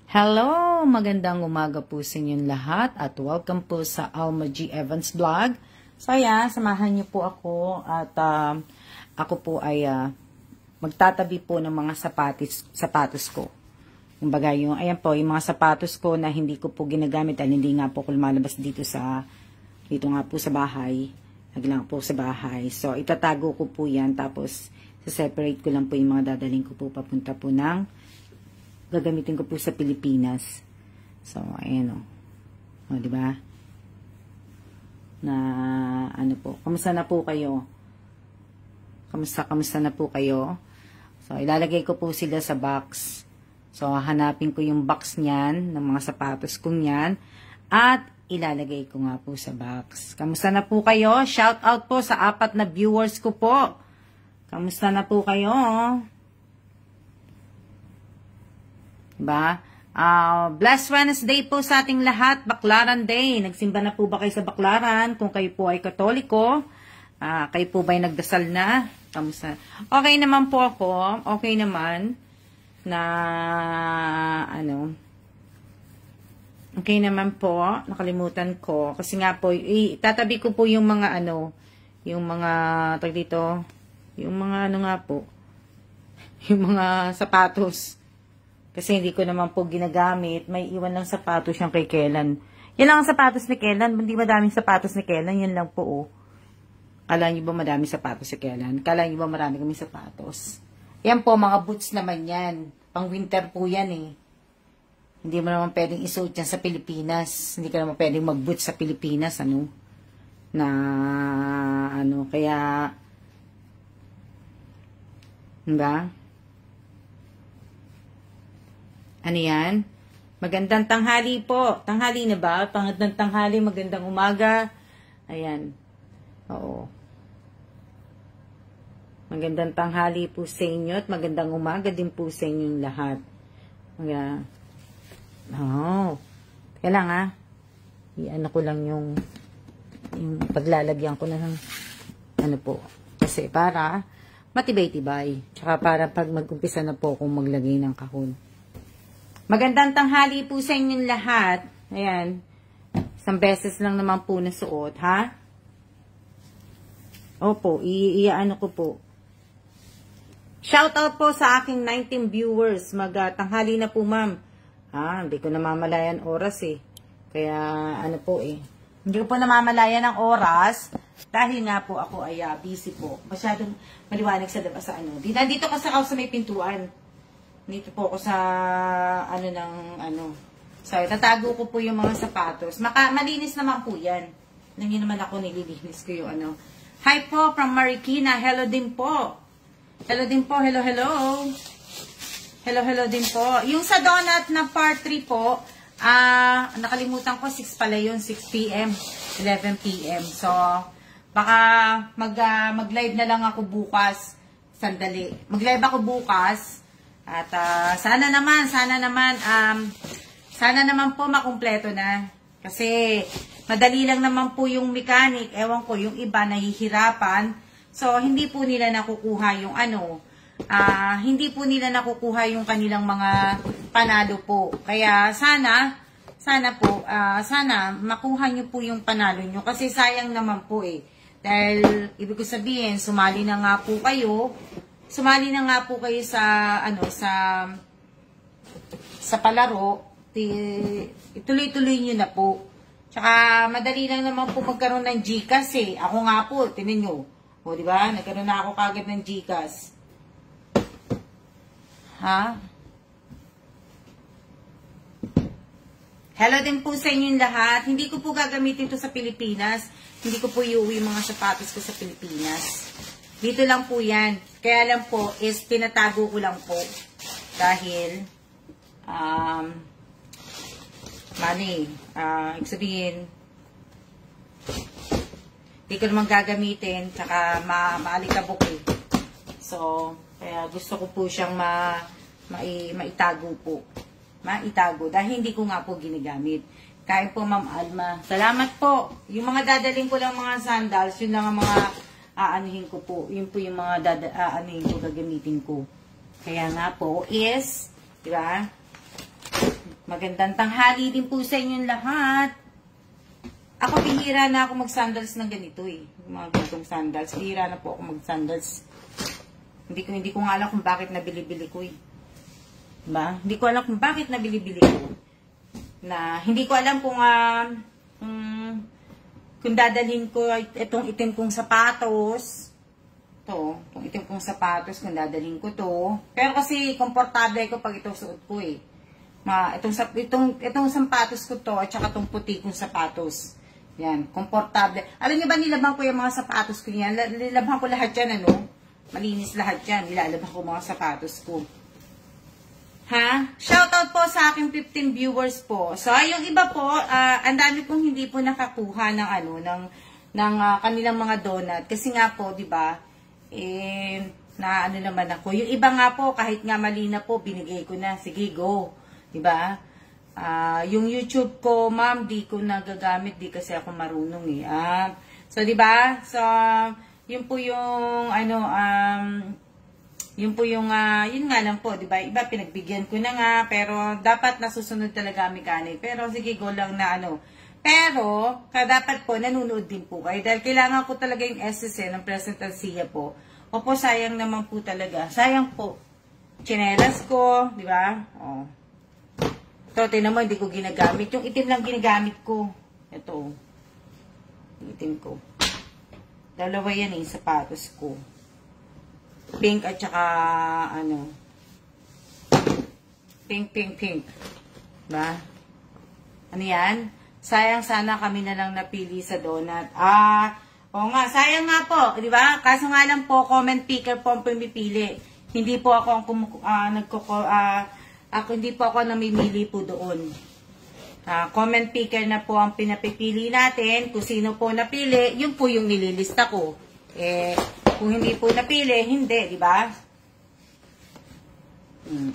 Hello! Magandang umaga po sa inyong lahat at welcome po sa Alma G. Evans Vlog. So ayan, samahan niyo po ako at ako po ay magtatabi po ng mga sapatos ko. Kumbaga ayan po, yung mga sapatos ko na hindi ko po ginagamit dahil hindi nga po ako lumalabas dito nga po sa bahay. Naglang po sa bahay. So itatago ko po yan tapos separate ko lang po yung mga dadaling ko po papunta po gagamitin ko po sa Pilipinas. So, ayan o. O, diba? Na, ano po. Kamusta na po kayo? Kamusta na po kayo? So, ilalagay ko po sila sa box. So, hanapin ko yung box niyan, ng mga sapatos kong yan. At, ilalagay ko nga po sa box. Kamusta na po kayo? Shout out po sa 4 na viewers ko po. Kamusta na po kayo? Diba? Blessed Wednesday po sa ating lahat. Baklaran Day. Nagsimba na po ba kayo sa Baklaran? Kung kayo po ay Katoliko, kayo po ba ay nagdasal na? Kamusta? Okay naman po ako. Okay naman. Okay naman po. Nakalimutan ko. Kasi nga po, tatabi ko po yung mga yung mga, yung mga yung mga sapatos. Kasi hindi ko naman po ginagamit. May iwan lang sapatos yung kay Kellan. Yan lang ang sapatos ni Kellan. Hindi madaming sapatos ni Kellan. Yan lang po, oh. Kala nyo ba madaming sapatos si Kellan? Kala nyo ba marami kaming sapatos? Yan po, mga boots naman yan. Pang winter po yan, eh. Hindi mo naman pwedeng isuot yan sa Pilipinas. Hindi ka naman pwedeng mag-boots sa Pilipinas, kaya, diba? Ano yan? Magandang tanghali po. Tanghali na ba? Magandang tanghali, magandang umaga. Ayan. Oo. Magandang tanghali po sa inyo at magandang umaga din po sa inyong lahat. Kaya lang i-ano ko lang yung paglalagyan ko na ng po. Kasi para matibay-tibay. Tsaka para pag mag-umpisa na po akong maglagay ng kahon. Magandang tanghali po sa inyong lahat. Ayan. Isang beses lang naman po nasuot, ha? Opo, iaano ko po. Shoutout po sa aking 19 viewers. Magtanghali na po, ma'am. Hindi ko namamalayan oras, eh. Kaya, hindi ko po namamalayan ng oras. Dahil nga po ako ay busy po. Masyadong maliwanag sa labas sa Dito kasi ako sa may pintuan. Dito po ako sa So, tatago ko po yung mga sapatos. Malinis naman po yan. Hindi naman ako nililinis ko yung Hi po from Marikina. Hello din po. Hello din po. Hello, hello. Hello, hello din po. Yung sa donut na part 3 po, nakalimutan ko 6 pala yun. 6 p.m. 11 p.m. So, baka mag-live na lang ako bukas. Sandali. Mag-live ako bukas. At sana naman po makumpleto na. Kasi madali lang naman po yung mechanic. Ewan ko, yung iba nahihirapan. So, hindi po nila nakukuha yung hindi po nila nakukuha yung kanilang mga panalo po. Kaya sana makuha nyo po yung panalo nyo. Kasi sayang naman po eh. Dahil, ibig ko sabihin, sumali na nga po kayo sa palaro, ituloy-tuloy nyo na po. Tsaka, madali lang naman po magkaroon ng GCash eh. Ako nga po, tinan nyo. O, diba? Nagkaroon na ako kagad ng GCash. Ha? Hello din po sa inyong lahat. Hindi ko po gagamitin ito sa Pilipinas. Hindi ko po iuwi mga sapatos ko sa Pilipinas. Dito lang po yan. Kaya lang po is tinatago ko lang po. Dahil, ibig sabihin, hindi ko naman gagamitin, tsaka maalikabok eh. So, kaya gusto ko po siyang maitago po. Maitago. Dahil hindi ko nga po ginagamit. Kaya po, Ma'am Alma. Salamat po. Yung mga dadaling ko lang mga sandals, yun lang ang mga aanihin ko po. Yun po yung mga aanihin ko, gagamitin ko. Kaya nga po is, di ba? Magandang tanghali din po sa inyong lahat. Ako, bihira na ako mag-sandals ng ganito eh. Mga ganitong sandals. Bihira na po ako mag-sandals. Hindi ko nga alam kung bakit nabili-bili ko eh. Diba? Hindi ko alam kung bakit nabili-bili ko. Hindi ko alam kung dadalhin ko itong itim kong sapatos. Itong itim kong sapatos, kung dadalhin ko to. Pero kasi, komportable ko pag ito suot ko eh. Itong sapatos ko to at saka itong puti kong sapatos. Yan, komportable. Alam niyo ba, nilabhan ko yung mga sapatos ko yan? Nilabhan ko lahat yan, ano? Malinis lahat yan. Nilalabhan ko mga sapatos ko. Ha? Shoutout po sa aking 15 viewers po. So, yung iba po, ang dami kong hindi po nakakuha ng kanilang mga donut. Kasi nga po, di ba, na ano naman ako. Yung iba nga po, kahit nga mali na po, binigay ko na. Sige, go. Diba? Yung YouTube ko, ma'am, di ko nagagamit, di kasi ako marunong eh. So, diba? So, yun po yung, yun nga lang po, diba? Iba, pinagbigyan ko na nga, pero dapat nasusunod talaga mechanic. Pero, sige, go lang na Pero, dapat po, nanonood din po kayo. Dahil kailangan ko talaga yung SSN ng presentansiya po. Opo, sayang naman po talaga. Sayang po. Chinelas ko, diba? Ito, tinan mo, hindi ko ginagamit. Yung itim lang ginagamit ko. Ito. Yung itim ko. Dalawa yan sapatos ko. Pink at saka, pink. Ba? Ano yan? Sayang sana kami na lang napili sa donut. Oo nga, sayang nga po. Di ba? Kaso nga lang po, comment picker po ang pumipili. Hindi po ako hindi po ako namimili po doon. Comment picker na po ang pinapipili natin. Kung sino po napili, yun po yung nililista ko. Kung hindi po napili, hindi, di ba?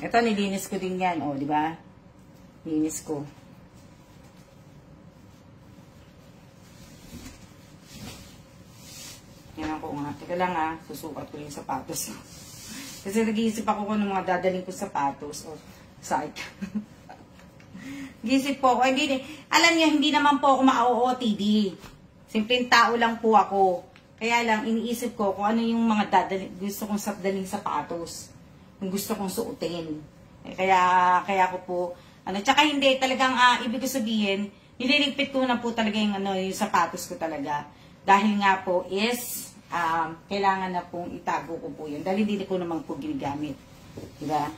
Ito, nilinis ko din yan, di ba? Linis ko. Yan ako nga. Teka lang susukat ko yung sapatos. Kasi nag-iisip ako kung mga dadaling ko sapatos. Side. Gisip po ako. Alam niyo, hindi naman po ako ma-OOTD. Simpleng tao lang po ako. Kaya lang, iniisip ko kung ano yung mga gusto kong daling sapatos. Yung gusto kong suotin. Kaya ko po, tsaka hindi talagang, ibig ko sabihin, nililigpit ko na po talaga yung sapatos ko talaga. Dahil nga po is, kailangan na pong itago ko po yun. Dahil hindi ko naman po ginagamit. Diba?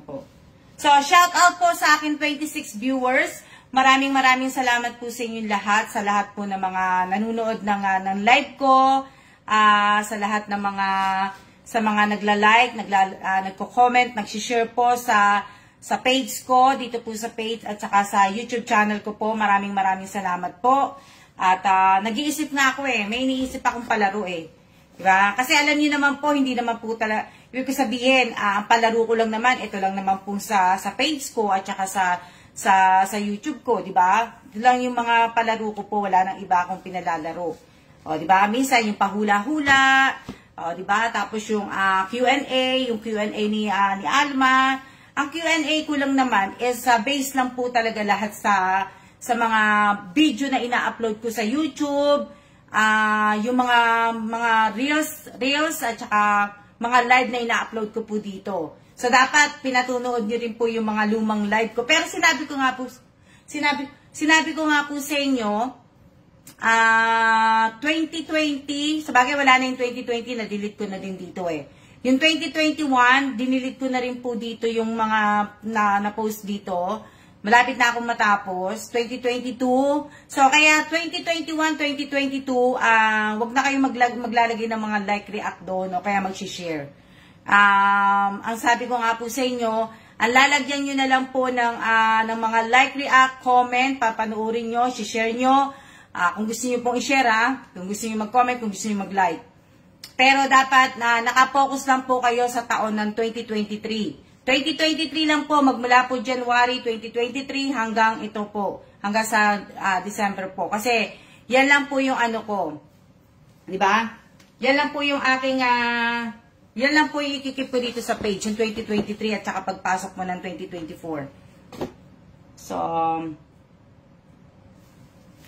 Po. So, shout out po sa akin 26 viewers. Maraming salamat po sa inyong lahat. Sa lahat po ng mga nanonood ng live ko. Sa lahat ng mga nagla-like, nagko-comment, nag-share po sa page ko, dito po sa page at saka sa YouTube channel ko po. Maraming salamat po. At nag-iisip na ako may iniisip akong palaro Diba? Kasi alam niyo naman po, hindi naman po talaga, ibig ko sabihin, ang palaro ko lang naman, ito lang naman po sa page ko at saka sa YouTube ko, diba? Ito lang yung mga palaro ko po, wala nang iba akong pinalalaro. Diba? Minsan yung pahula-hula, diba? Tapos yung Q&A, yung Q&A ni Alma. Ang Q&A ko lang naman is based lang po talaga lahat sa mga video na ina-upload ko sa YouTube, yung mga reels at saka mga live na ina-upload ko po dito. So dapat pinatunood niyo rin po yung mga lumang live ko. Pero sinabi ko nga po sa inyo, 2020, sabagay wala na yung 2020, na-delete ko na din dito Yung 2021, dinilit ko na rin po dito yung mga na-post dito. Malapit na akong matapos. 2022. So, kaya 2021, 2022, wag na kayong maglalagay ng mga like, react doon, o kaya mag-share. Ang sabi ko nga po sa inyo, ang lalagyan nyo na lang po ng mga like, react, comment, papanoorin nyo, share nyo. Kung gusto nyo pong i-share, kung gusto nyo mag-comment, kung gusto nyo mag-like. Pero dapat nakapokus lang po kayo sa taon ng 2023. 2023 lang po, magmula po January 2023 hanggang ito po, hanggang sa December po. Kasi yan lang po yung ko. 'Di ba? Yan lang po yung aking Yan lang po yung ikikip ko dito sa page, yung 2023 at saka pagpasok mo ng 2024. So,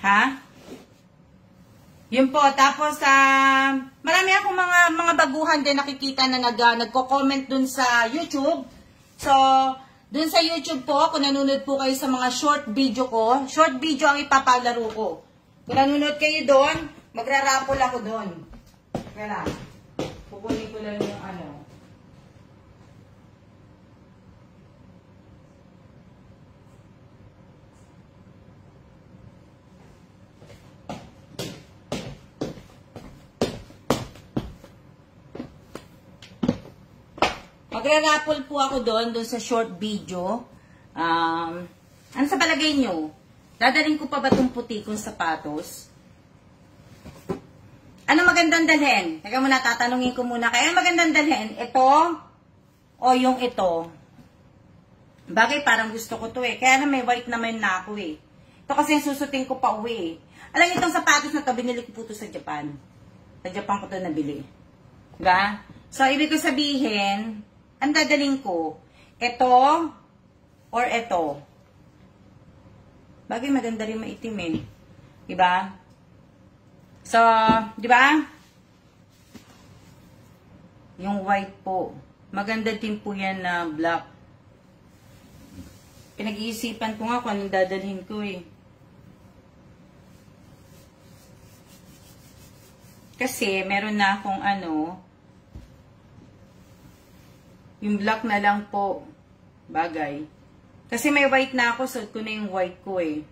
ha? Yun po. Tapos, marami akong mga baguhan din nakikita na nagko-comment dun sa YouTube. So, dun sa YouTube po, kung nanonood po kayo sa mga short video ko, short video ang ipapalaro ko. Kung nanonood kayo doon, magra-raffle ako doon. Kaya lang. Kukunin ko lang yung ano. Magra-raffle po ako doon sa short video. Ano sa palagay nyo? Dadalhin ko pa ba itong puti kong sapatos? Ano magandang dalhin? Teka muna, tatanungin ko muna. Kaya magandang dalhin? Ito o yung ito? Bagay, parang gusto ko to eh. Kaya na may white naman na ako eh. Ito kasi yung susutin ko pa uwi eh. Alam niyo itong sapatos na to, binili ko po to sa Japan. Sa Japan ko to nabili. Diba? So, ibig ko sabihin, ang dadaling ko, ito or ito. Bagay, maganda rin maitim eh. Diba? So, di ba? Yung white po. Maganda din po yan na black. Pinag-iisipan ko nga kung anong dadalhin ko eh. Kasi, meron na akong ano, yung black na lang po. Bagay. Kasi may white na ako, suot ko na yung white ko eh.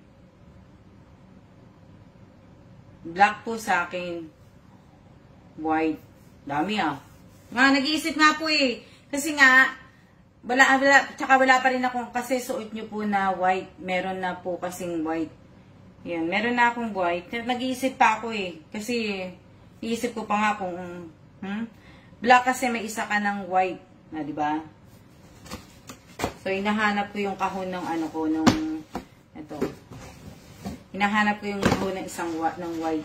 Black po sa akin. White. Dami ah. Nga, nag-iisip nga po eh. Kasi nga, tsaka wala pa rin akong, kasi suot nyo po na white. Meron na po kasing white. Yan, meron na akong white. Nag-iisip pa ako eh. Kasi, iisip ko pa nga kung, black kasi may isa ka ng white. Na, di ba? So, hinahanap ko yung kahon ng ano ko, nung, ito. Hinahanap ko yung kahon ng isang ng white.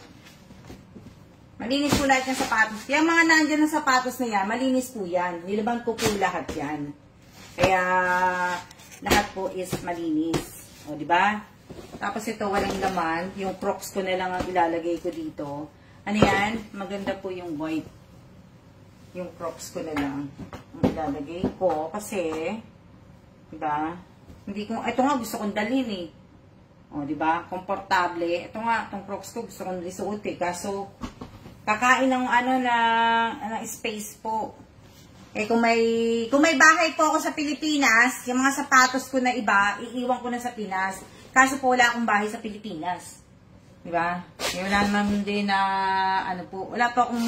Malinis po lahat yung sapatos. Yung mga nandyan ng sapatos na yan, malinis po yan. Nilabang ko po lahat yan. Kaya, lahat po is malinis. O, di ba? Tapos ito, walang laman. Yung Crocs ko na lang ang ilalagay ko dito. Ano yan? Maganda po yung white. Yung Crocs ko na lang ang ilalagay ko. Kasi, di ba? Hindi ko, ito nga gusto kong dalhin eh. O, di ba? Komportable. Ito nga, itong Crocs ko gusto kong lisuot eh. Kaso, kakain ng ano na space po. Eh, kung may bahay po ako sa Pilipinas, yung mga sapatos ko na iba, iiwan ko na sa Pinas. Kaso po, wala akong bahay sa Pilipinas. Di ba? Wala naman din na, ano po, wala po akong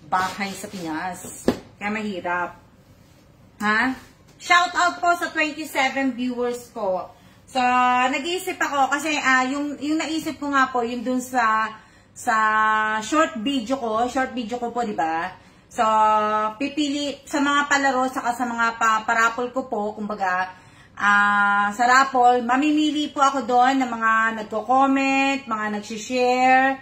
bahay sa Pinas. Kaya mahirap. Ha? Shout out po sa 27 viewers ko. So, nag-iisip ako kasi yung naisip ko nga po, yung dun sa short video ko po, di ba? So, pipili sa mga palaro saka sa mga parapol ko po, kumbaga, sa raffle, mamimili po ako doon ng mga nagko-comment, mga nag-share.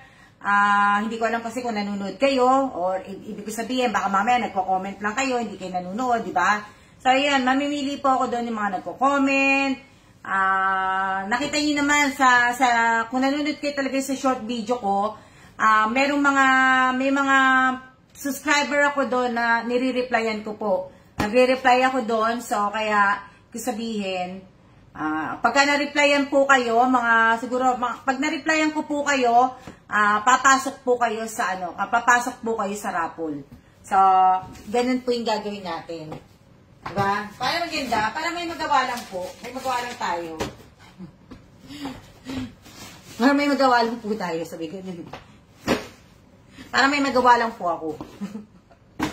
Hindi ko alam kasi kung nanonood kayo or ibig ko sabihin, baka mamaya nagko-comment lang kayo, hindi kayo nanonood, di ba? So, ayan, mamimili po ako doon ng mga nagko-comment. Nakita niyo naman kung nanonood kayo talaga sa short video ko, may mga subscriber ako doon na nire-replyan ko po. Nagre-reply ako doon, so kaya sabihin, pagka na-replyan po kayo, pag na-replyan ko po kayo, papasok po kayo sa papasok po kayo sa raffle. So, ganun po yung gagawin natin. Diba? Para maganda, para may magawa lang po. May magawa lang tayo. Para may magawa lang po tayo, sabi ko. Para may magawa lang po ako.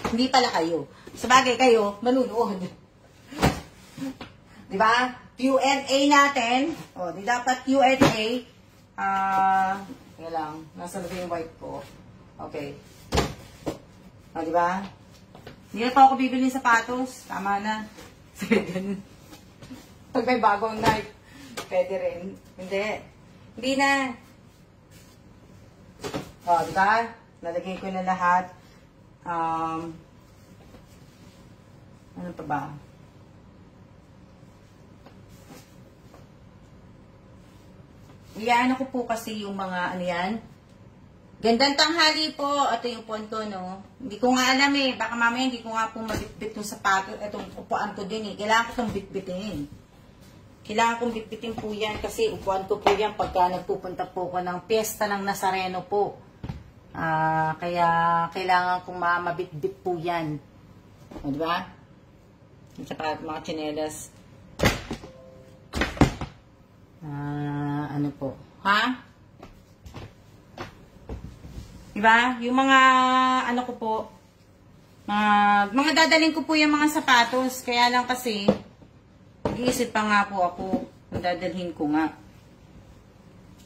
Hindi pala kayo. Sabagay kayo, manunood. Diba? Q&A natin. O, di dapat Q&A. Yan lang. Nasa lagay yung white ko. Okay. O, diba? Hindi na pa ako bibili ng sapatos. Tama na. Pag may bagong knife, pwede rin. Hindi. Hindi na. O, diba? Nalagay ko na lahat. Ano pa ba? Iyaano ko po kasi yung mga ano yan. Gandang tanghali po. Ito yung ponto, no? Hindi ko nga alam eh. Baka mamaya hindi ko nga po mabitbit yung sapato. Itong upuan ko din eh. Kailangan ko itong bitbitin. Kailangan kong bitbitin po yan kasi upuan ko po yan pagka nagpupunta po ko ng piyesta ng Nazareno po. Kaya kailangan kong mabitbit po yan. O, diba? Sa mga tsinelas. Ano po? Ha? Diba? Yung mga, ano ko po, mga dadalhin ko po yung mga sapatos. Kaya lang kasi, nag-iisip pa nga po ako. Ang dadalhin ko nga.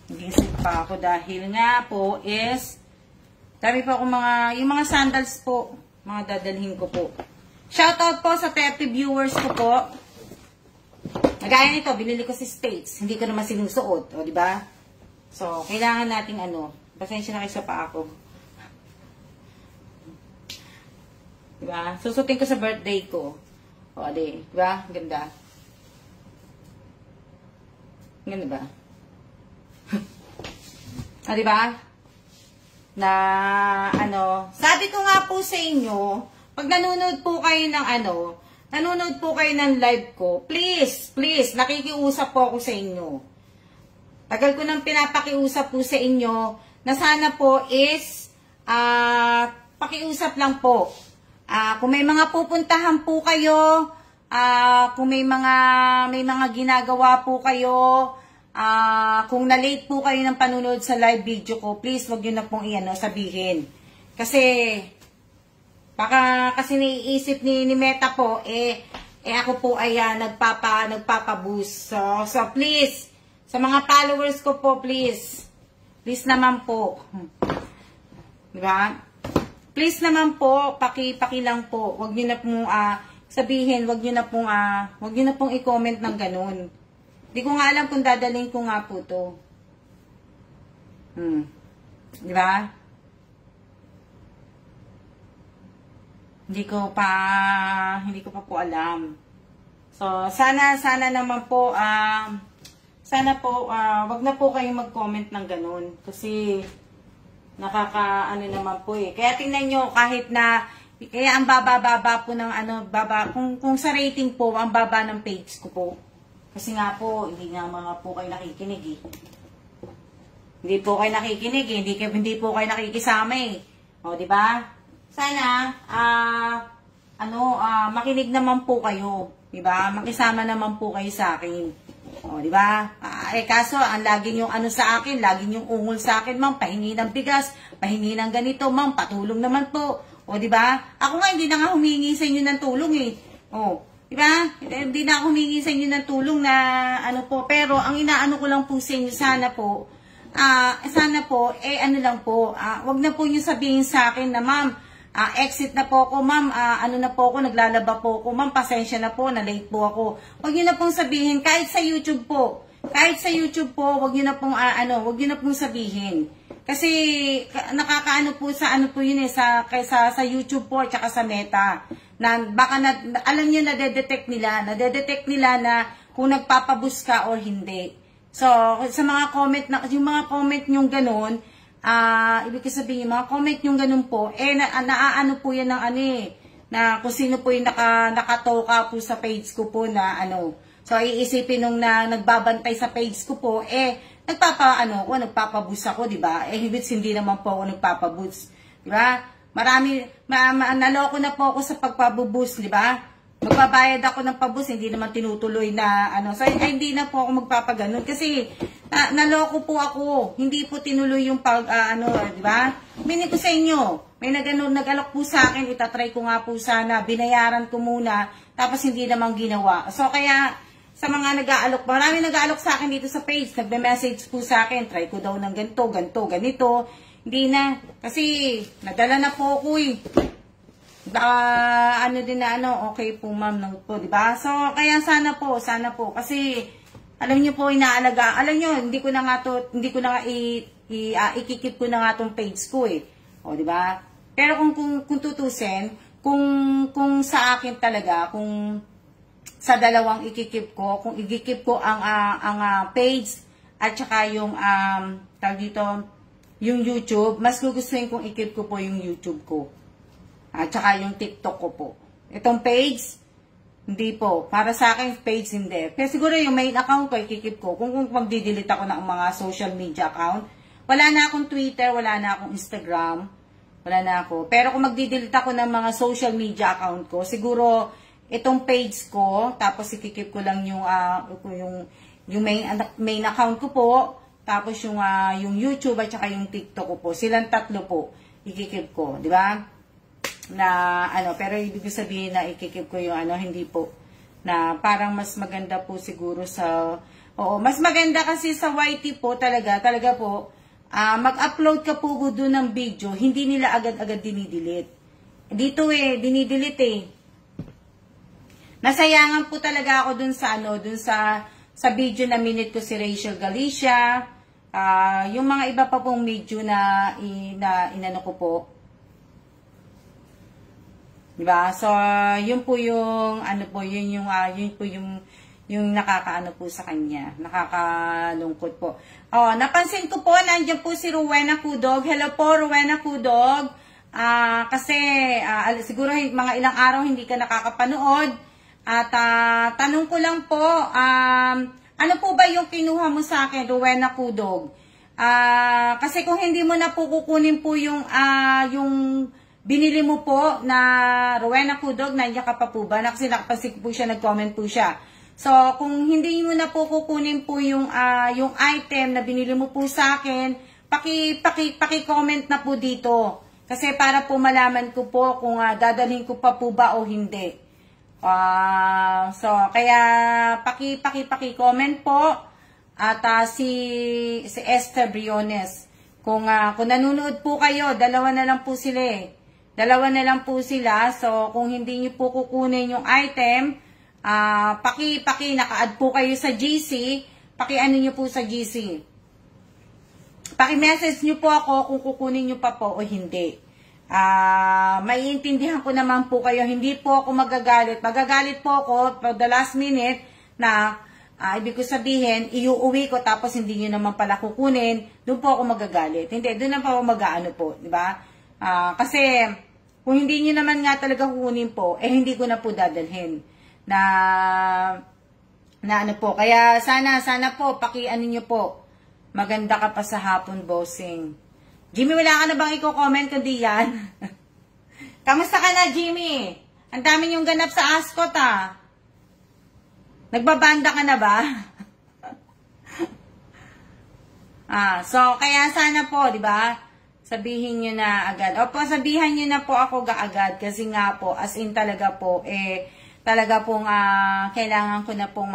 Nag-iisip pa ako dahil nga po is, dami pa ako yung mga sandals po, mga dadalhin ko po. Shoutout po sa 30 viewers ko po. Nagaya nito, binili ko si States. Hindi ko naman sinusuot. O, diba? So, kailangan nating pasensya na kayo sa paa ko. Diba? Susutin ko sa birthday ko. O, diba? Ganda. Ganda ba? Diba? Sabi ko nga po sa inyo, pag nanonood po kayo ng nanonood po kayo ng live ko, please, nakikiusap po ako sa inyo. Tagal ko nang pinapakiusap po sa inyo na sana po is pakiusap lang po. Kung may mga pupuntahan po kayo, kung may mga ginagawa po kayo, kung na-late po kayo ng panunood sa live video ko, please wag niyo na pong sabihin. Kasi baka kasi naiisip ni Meta po, ako po ay nagpapa-boost. So please, sa mga followers ko po, please naman po. Diba? Please naman po, paki lang po. Wag niyo na pong sabihin, wag niyo na pong i-comment ng ganun. Hindi ko nga alam kung dadalhin ko nga po to. Diba? Hindi ko pa po alam. So, sana naman po, wag na po kayong mag-comment ng ganun. Kasi, naman po eh. Kaya tingnan nyo, kahit na, kaya ang baba po ng kung sa rating po, ang baba ng page ko po. Kasi nga po, hindi nga mga po kayo nakikinig eh. Hindi po kayo nakikinig eh. Hindi po kayo nakikisama eh. O, diba? Sana, makinig naman po kayo. Diba? Makisama naman po kayo sa akin. O, diba? Kaso, ang lagi yung sa akin, lagi yung ungol sa akin, ma'am, pahingi ng bigas, pahingi ng ganito, ma'am, patulong naman po. O, diba? Ako nga, hindi na nga humingi sa inyo ng tulong eh. O, diba? Hindi na ako humingi sa inyo ng tulong na, po, pero, ang inaano ko lang po sa inyo, sana po, wag na po yung sabihin sa akin na, ma'am, exit na po ako, ma'am, na po ako, naglalaba po ako, ma'am, pasensya na po, na-late po ako. Huwag nyo na pong sabihin, kahit sa YouTube po, huwag nyo na pong sabihin. Kasi, nakakaano po sa yun eh, sa YouTube po, tsaka sa Meta, na baka alam nyo, nadedetect nila na kung nagpapaboost ka or hindi. So, sa mga comment, yung mga comment nyong ganun, ibig sabihin, mga comment yung ganun po, naaano po yan ng na kung sino po yung nakatoka po sa page ko po na So, iisipin nung nagbabantay sa page ko po, nagpapaboost ako, diba? Hindi naman po ako nagpapaboost, diba? Naloko na po ako sa pagpaboost, diba? Magbabayad ako ng paboost, hindi naman tinutuloy na So, hindi na po ako magpapaganon kasi naloko po ako. Hindi po tinuloy yung diba? Meaning ko sa inyo, may nag-alok po sa akin, itatry ko nga po sana, binayaran ko muna, tapos hindi naman ginawa. So, kaya, sa mga nag-aalok, marami nag-aalok sa akin dito sa page, nagbe-message po sa akin, try ko daw ng ganito, ganito. Hindi na, kasi, nadala na po ako eh. Okay po ma'am po, diba? So, kaya sana po, kasi, alam niyo po, inaalaga, alam niyo, hindi ko na nga ikikip ko na nga tong page ko eh. O, diba? Pero kung tutusin, kung sa akin talaga, kung sa dalawang ikikip ko, kung ikikip ko ang page at saka yung tawag dito, yung YouTube, mas gugustuhin kong ikip ko po yung YouTube ko. At saka yung TikTok ko po. Itong page, hindi po. Para sa akin, page hindi. Pero siguro yung main account ko, ikikip ko. Kung magdidelete ako ng mga social media account, wala na akong Twitter, wala na akong Instagram, wala na ako. Pero kung magdidelete ako ng mga social media account ko, siguro itong page ko, tapos ikikip ko lang yung main account ko po, tapos yung YouTube at saka yung TikTok ko po. Silang tatlo po, ikikip ko, di ba? Na pero ibig sabihin na ikikip ko yung hindi po. Na parang mas maganda po siguro sa, mas maganda kasi sa YT po talaga po, mag-upload ka po doon ng video, hindi nila agad-agad dinidelete. Dito dinidelete Nasayangan po talaga ako dun sa video na minute ko si Rachel Galicia, yung mga iba pa pong video na inano ko po. Diba? So, yun po yung, yun po yung nakakaano po sa kanya. Nakakalungkot po. Napansin ko po, nandiyan po si Rowena Cudog. Hello po, Rowena Cudog. Kasi, siguro mga ilang araw hindi ka nakakapanood. At, tanong ko lang po, ano po ba yung kinuha mo sa akin, Rowena Cudog? Kasi kung hindi mo na po kukunin po yung binili mo po na Rowena Cudog, nandiyan ka pa po ba? Kasi nakapansin po siya, nag-comment po siya. So, kung hindi mo na po kukunin po yung item na binili mo po sa akin, paki-comment na po dito. Kasi para po malaman ko po kung dadalhin ko pa po ba o hindi. So, kaya paki-comment po. At si Esther Briones. Kung nanonood po kayo, dalawa na lang po sila Dalawa na lang po sila. So, kung hindi niyo po kukunin yung item, naka-add po kayo sa GC. Paki-ano niyo po sa GC. Paki-message niyo po ako kung kukunin niyo pa po o hindi. Maiintindihan ko naman po kayo. Hindi po ako magagalit. Magagalit po ako for the last minute na ibig ko sabihin, iuuwi ko tapos hindi niyo naman pala kukunin. Doon po ako magagalit. Hindi, doon na po ako mag-ano po. Diba? Kasi, kung hindi nyo naman nga talaga kukunin po, hindi ko na po dadalhin. Na ano po. Kaya, sana po, paki-ano nyo po. Maganda ka pa sa hapon, bossing. Jimmy, wala ka na bang i-comment kundi yan? Kamusta ka na, Jimmy? Ang dami nyong ganap sa Ascot, Nagbabanda ka na ba? So, kaya sana po, di ba? Sabihin nyo na agad. Opo, sabihan nyo na po ako agad. Kasi nga po, as in talaga po, talaga pong kailangan ko na pong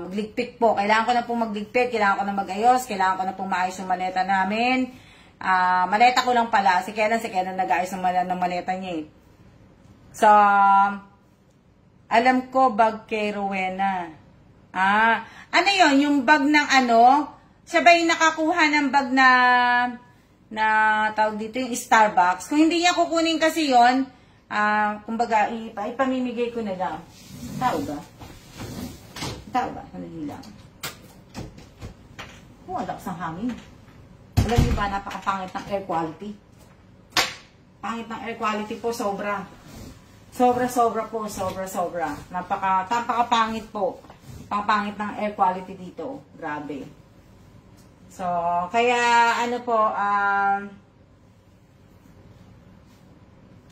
magligpit po. Kailangan ko na pong magligpit, kailangan ko na magayos, kailangan ko na pong maayos yung maleta namin. Maleta ko lang pala. Si Kenan nag-ayos ng maleta niya So, alam ko, bag kay Rowena. Ano yon? Yung bag ng siya ba yung nakakuha ng bag na tawag dito, yung Starbucks? Kung hindi niya kukunin kasi yon, kumbaga, ipamimigay ko na lang. Tao ba? Ano lang? Wala kasang hangin. Alam niyo ba, napakapangit ng air quality. Pangit ng air quality po, sobra. Sobra po, sobra. Napakapangit po. Pangpangit ng air quality dito. Grabe. So, kaya,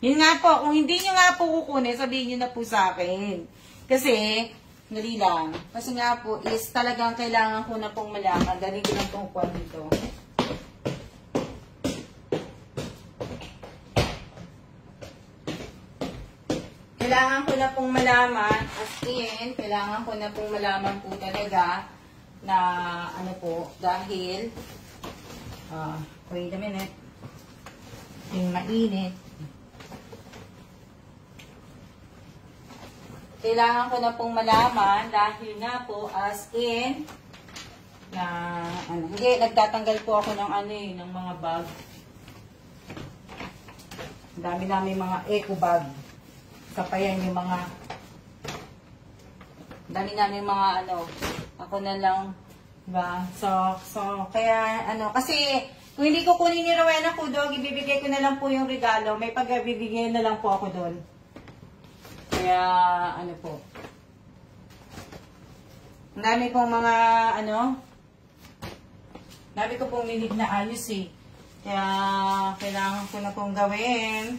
yun nga po, kung hindi nyo nga po kukunin, sabihin nyo na po sa akin. Kasi, dali lang. Kasi nga po, is talagang kailangan ko na pong malaman. Dali ko lang pong kuwan dito. Kailangan ko na pong malaman, as in, kailangan ko na pong malaman po talaga na dahil wait a minute, yung mainit. Kailangan ko na pong malaman dahil nga po as in na hindi, nagtatanggal po ako ng ng mga bag. Ang dami namin mga eco bag. Kapayan yung mga, ang dami namin mga ano, ako na lang, diba? So, kaya ano, kasi, kung hindi ko kunin ni Rowena ko, dog, ibibigay ko na lang po yung regalo. May pagbibigay na lang po ako doon. Kaya, ano po. Ang dami pong mga, ano, dami ko pong minid na ayos eh. Kaya, kailangan ko na pong gawin.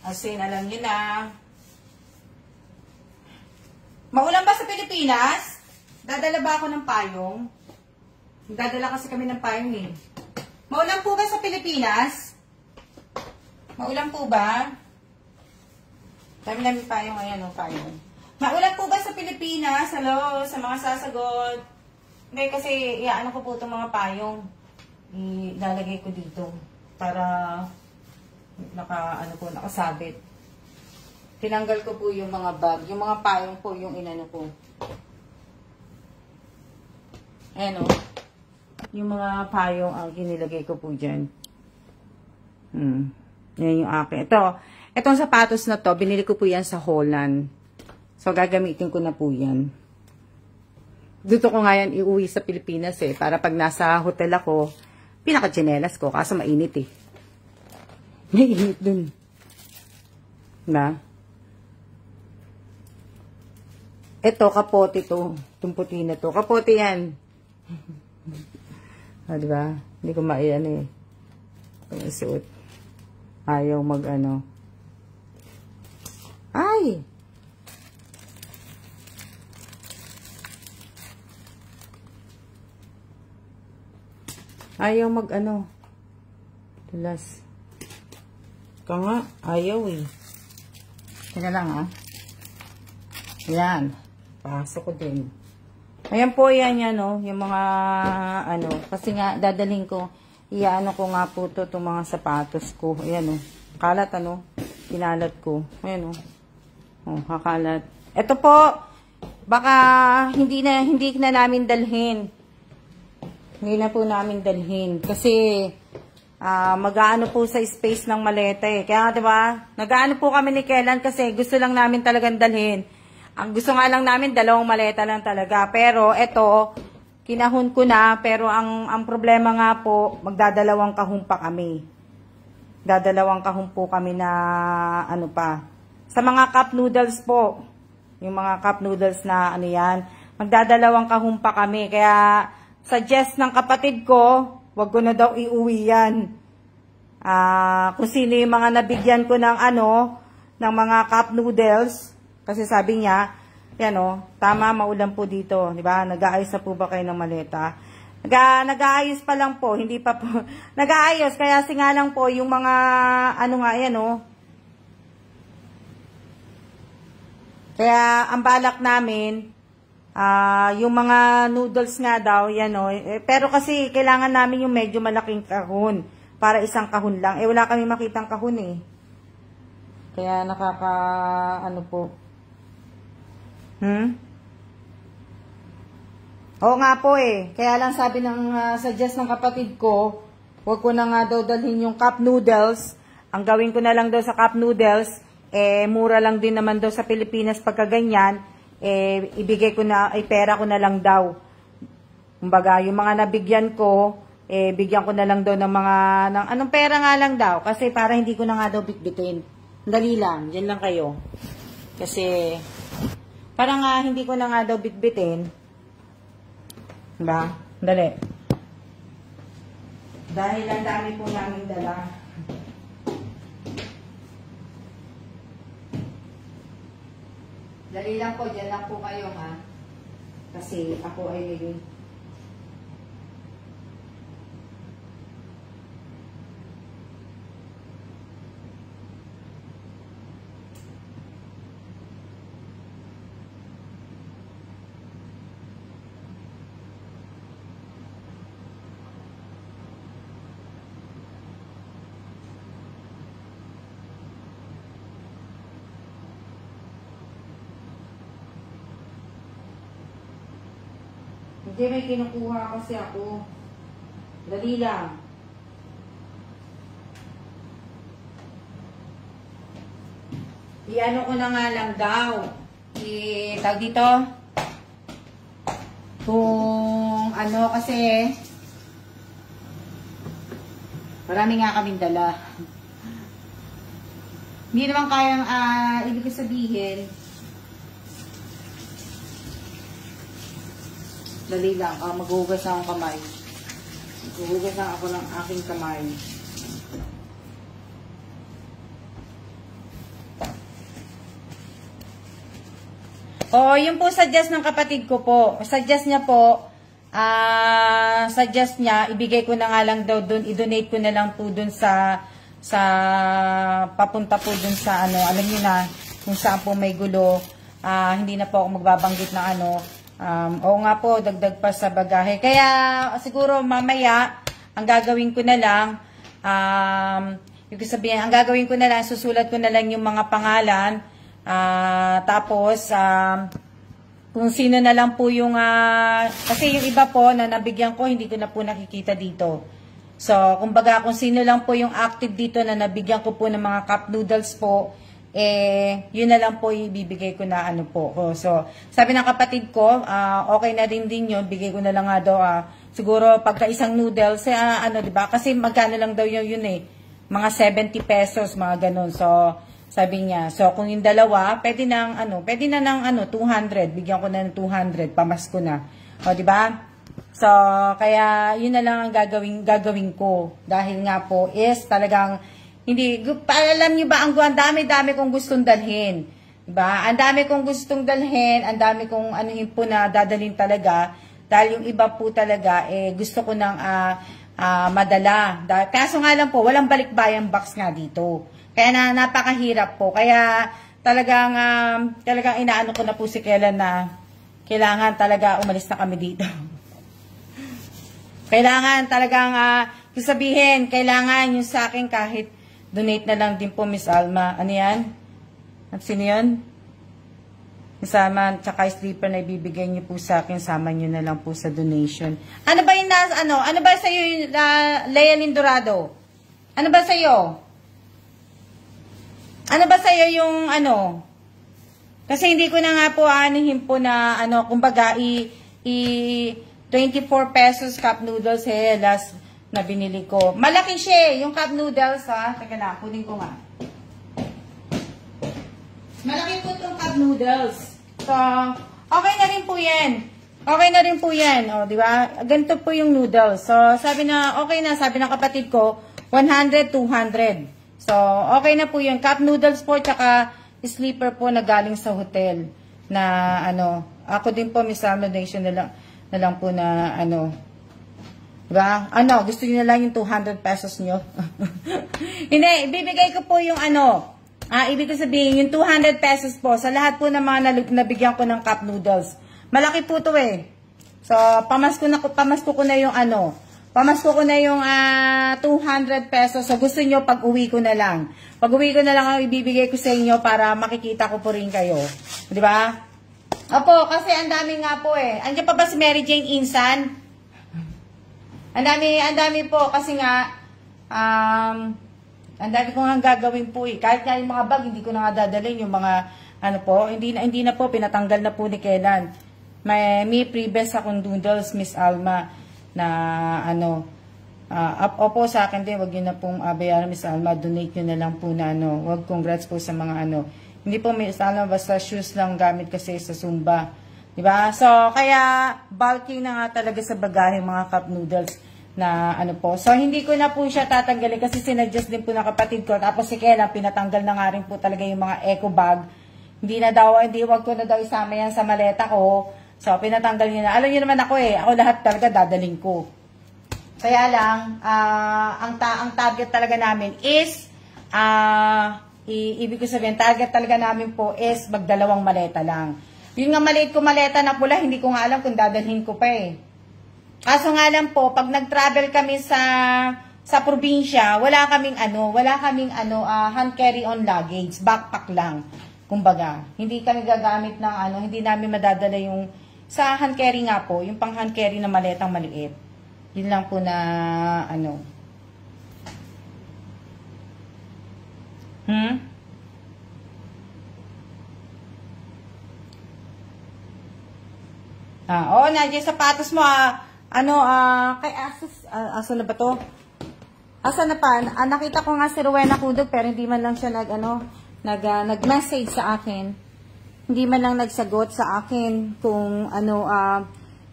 As in, alam nyo na. Maulan ba sa Pilipinas? Dadala ba ako ng payong? Dadala kasi kami ng payong eh. Maulan po ba sa Pilipinas? Maulan po ba? Dami namin payong. Ayan o, payong. Maulan po ba sa Pilipinas? Hello, sa mga sasagot. Hindi, kasi iaano ko po itong mga payong. Ilalagay ko dito para nakasabit. Tinanggal ko po yung mga bag. Yung mga payong po yung inano ko. Ayan o. Yung mga payong ang inilagay ko po dyan. Yan yung akin. Itong sapatos na to, binili ko po yan sa Holland. So, gagamitin ko na po yan. Dito ko nga yan iuwi sa Pilipinas eh. Para pag nasa hotel ako, pinaka-chinelas ko. Kaso mainit eh. Mainit dun. Na? Ito, kapote to. Itong puti na to. Kapote yan. Diba? Hindi ko maiyan eh. Suot. Ayaw mag-ano. Ay! Ayaw mag-ano. Tulas. Ika nga. Ayaw eh. Teka lang ah. Yan. Pasok ko din. Ayan po yan yan oh. Yung mga ano. Kasi nga dadaling ko. Iyaano ko nga po to. Itong mga sapatos ko. Ayan oh. Kalat ano. Pinalat ko. Ayan oh. Oh, kakalat. Ito po. Baka hindi na namin dalhin. Hindi na po namin dalhin. Kasi, mag-aano po sa space ng maleta eh. Kaya diba, nag-aano po kami ni Kellan kasi gusto lang namin talagang dalhin. Ang gusto nga lang namin, 2 maleta lang talaga. Pero, eto, kinahon ko na. Pero, ang problema nga po, magdadalawang kahon pa kami. Dadalawang kahon po kami na, ano pa. Sa mga cup noodles po. Yung mga cup noodles na, ano yan. Magdadalawang kahon pa kami. Kaya, suggest ng kapatid ko, wag ko na daw iuwi yan. Kung sino yung mga nabigyan ko ng ano, ng mga cup noodles, kasi sabi niya, yan o, tama, maulan po dito, di ba? Nag-aayos na po ba kayo ng maleta? Nag-aayos pa lang po, hindi pa po, nag-aayos, kaya nga lang po, yung mga, ano nga, yan o. Kaya, ang balak namin, yung mga noodles nga daw, yan o. Pero kasi, kailangan namin yung medyo malaking kahon. Para isang kahon lang. Wala kami makitang kahon eh. Kaya ano po. Oo nga po eh. Kaya lang sabi ng, suggest ng kapatid ko, huwag ko na nga daw dalhin yung cup noodles. Ang gawin ko na lang daw sa cup noodles, mura lang din naman daw sa Pilipinas pagka ganyan. Ibigay ko na, pera ko na lang daw. Kumbaga, yung mga nabigyan ko, bigyan ko na lang daw ng mga, anong pera nga lang daw. Kasi para hindi ko na nga daw bitbitin. Dali lang, dyan lang kayo. Kasi, para nga hindi ko na nga daw bitbitin. Diba? Dali. Dahil ang dami po namin dala. Dali lang po, dyan lang po kayo ha. Kasi ako ay hindi, may kinukuha kasi ako. Dali lang. i-ano ko na nga lang daw. Tawag dito. Kung ano kasi, marami nga kaming dala. Hindi naman kayang, ibig sabihin, dali lang, maghuhugas na akong kamay. Maghuhugas na ako ng aking kamay. O, yun po suggest ng kapatid ko po. Suggest niya po, suggest niya, ibigay ko na nga lang daw dun, i-donate ko na lang po dun sa papunta po dun sa ano, alam niyo na, kung saan po may gulo, hindi na po ako magbabanggit ng ano, oo nga po, dagdag pa sa bagahe. Kaya, siguro mamaya, ang gagawin ko na lang, yung sabihin, ang gagawin ko na lang, susulat ko na lang yung mga pangalan, tapos, kung sino na lang po yung, kasi yung iba po na nabigyan ko, hindi ko na po nakikita dito. So, kumbaga, kung sino lang po yung active dito na nabigyan ko po ng mga cup noodles po, yun na lang po ibibigay ko na ano po. So, sabi ng kapatid ko, okay na din yun, bigay ko na lang nga daw, siguro pagka isang noodles, ano, diba? Kasi magkano lang daw yun mga 70 pesos, mga ganun. So, sabi niya, so kung yung dalawa, pwede na ng 200, bigyan ko na ng 200, pamasko na. O, di ba? So, kaya yun na lang ang gagawin ko. Dahil nga po is talagang hindi, alam niyo ba, ang dami-dami kong gustong dalhin. Diba? Ang dami kong gustong dalhin, ang dami kong anuhin po na dadalhin talaga. Dahil yung iba po talaga, gusto ko nang madala. Kaso nga lang po, walang balikbayang box nga dito. Kaya napakahirap po. Kaya talagang inaano ko na po si Kela na kailangan talaga umalis na kami dito. Kailangan talagang, sabihin, kailangan yung sa akin kahit donate na lang din po, Miss Alma. Ano yan? At sino yun? Miss Alma, tsaka sleeper na ibibigay niyo po sa akin, sama niyo na lang po sa donation. Ano ba yung ano ba sa'yo, Lea Lindorado? Ano ba sa'yo? Ano ba sa'yo yung ano? Kasi hindi ko na nga po anuhin po na ano, kumbaga 24 pesos cup noodles last na binili ko. Malaki siya yung cup noodles Teka lang, kunin ko nga. Malaki po itong cup noodles. So, okay na rin po yan. Okay na rin po yan. O, di ba? Ganito po yung noodles. So, sabi ng kapatid ko, 100, 200. So, okay na po yun. Cup noodles po, tsaka sleeper po na galing sa hotel. Na, ano, ako din po, Miss Alma Nation na lang po na, ano, diba? Ano, gusto niyo na lang yung 200 pesos nyo? Hindi, ibibigay ko po yung, ano, ibig ko sabihin, yung 200 pesos po, sa lahat po ng mga nabigyan ko ng cup noodles. Malaki po to So, pamasko ko na yung, ano, pamasko ko na yung 200 pesos. So, gusto nyo pag-uwi ko na lang. Pag-uwi ko na lang ang ibibigay ko sa inyo para makikita ko po rin kayo. Di ba? Opo, kasi ang dami nga po Andiyan pa ba si Mary Jane Insan? Ang dami po kasi nga, ang dami ko nga gagawin po Kahit nga yung mga bag, hindi ko na nga dadalhin. Yung mga, ano po, hindi na po, pinatanggal na po ni Kelan. May previous akong noodles, Miss Alma, na ano, opo sa akin din, wag yun na pong bayaran, Miss Alma, donate nyo na lang po na ano, wag congrats po sa mga ano, hindi po Miss Alma, basta shoes lang gamit kasi sa Zumba, diba? So, kaya, bulky na nga talaga sa bagahe mga cup noodles na ano po. So, hindi ko na po siya tatanggalin kasi sinadjust din po ng kapatid ko, tapos si Kela, pinatanggal na nga rin po talaga yung mga eco bag, wag ko na daw isama yan sa maleta ko. So, pinatanggal niya na. Alam niyo naman ako ako lahat talaga dadaling ko. Kaya lang, ang target talaga namin is, ibig ko sabihin, target talaga namin po is magdalawang maleta lang. Yung nga maliit ko maleta na pula, hindi ko nga alam kung dadalhin ko pa Kaso nga lang po, pag nag-travel kami sa probinsya, wala kaming hand carry on luggage, backpack lang. Kumbaga, hindi kami gagamit ng hindi namin madadala yung sa hand carry nga po, yung pang hand carry na maletang maliit. Yun lang po na, Nandiyan sapatos mo, kay asa na ba to? Asa na pa? Nakita ko nga si Rowena Kudog, pero hindi man lang siya nag-message sa akin. Hindi man lang nagsagot sa akin kung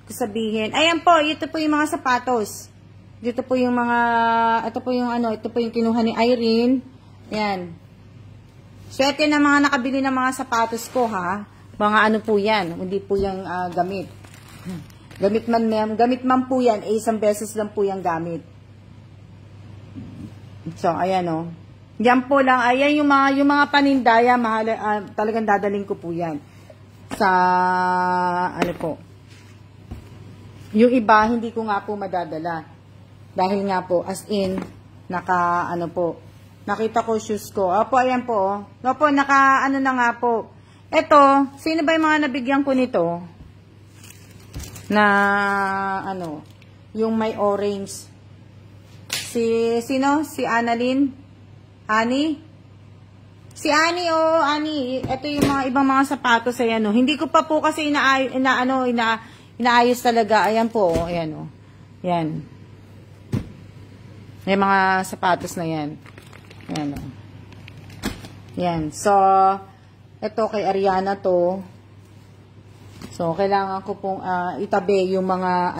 sabihin. Ayan po, ito po yung mga sapatos. Ito po yung kinuha ni Irene. Ayan. Swerte na mga nakabili ng mga sapatos ko, ha? Mga po yan, hindi po yung gamit. Gamit man po yan, isang beses lang po yung gamit. So, ayan Yan po lang, ayan yung mga panindaya, talagang dadaling ko po yan. Sa, yung iba, hindi ko nga po madadala. Dahil nga po, as in, nakita ko shoes ko. Opo, ayan po. Opo, na nga po. Eto, sino ba yung mga nabigyan ko nito? Na, yung may orange. Sino? Si Annalyn? Ani? Si Ani, Ani. Ito yung mga ibang mga sapatos, ayan, Hindi ko pa po kasi inaayos talaga. Ayan po, ayan, Yan. May mga sapatos na yan. Ayan, Yan. So, ito kay Ariana to. So, kailangan ko pong itabi yung mga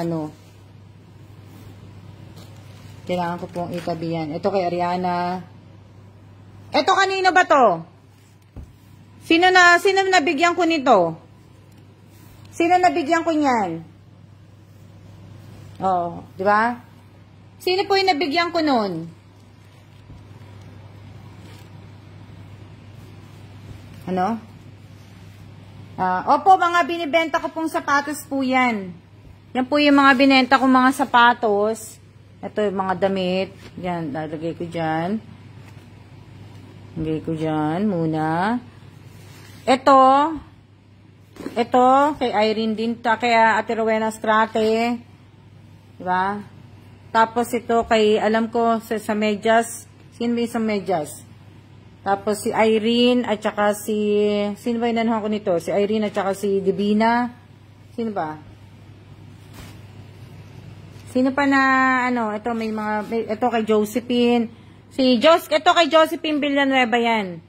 kailangan ko pong itabi yan. Ito kay Ariana. Ito kanino ba to? Sino nabigyan ko nito? Sino nabigyan ko niyan? Di ba? Sino po yung nabigyan ko nun? Opo, mga binibenta ko pong sapatos po yan. Yan po yung mga binenta kong mga sapatos. Ito yung mga damit. Yan, lalagay ko dyan. Lagay ko dyan muna. Ito, kay Irene din, kaya Ate Rowena Strate. Diba? Tapos ito kay, alam ko, sa medyas. Sino ba yung sa medyas? Tapos si Irene at saka sino ba yung nanuhan ko nito? Si Irene at saka si Divina. Sino ba? Sino pa na, ito ito kay Josephine. Ito kay Josephine Villanueva yan.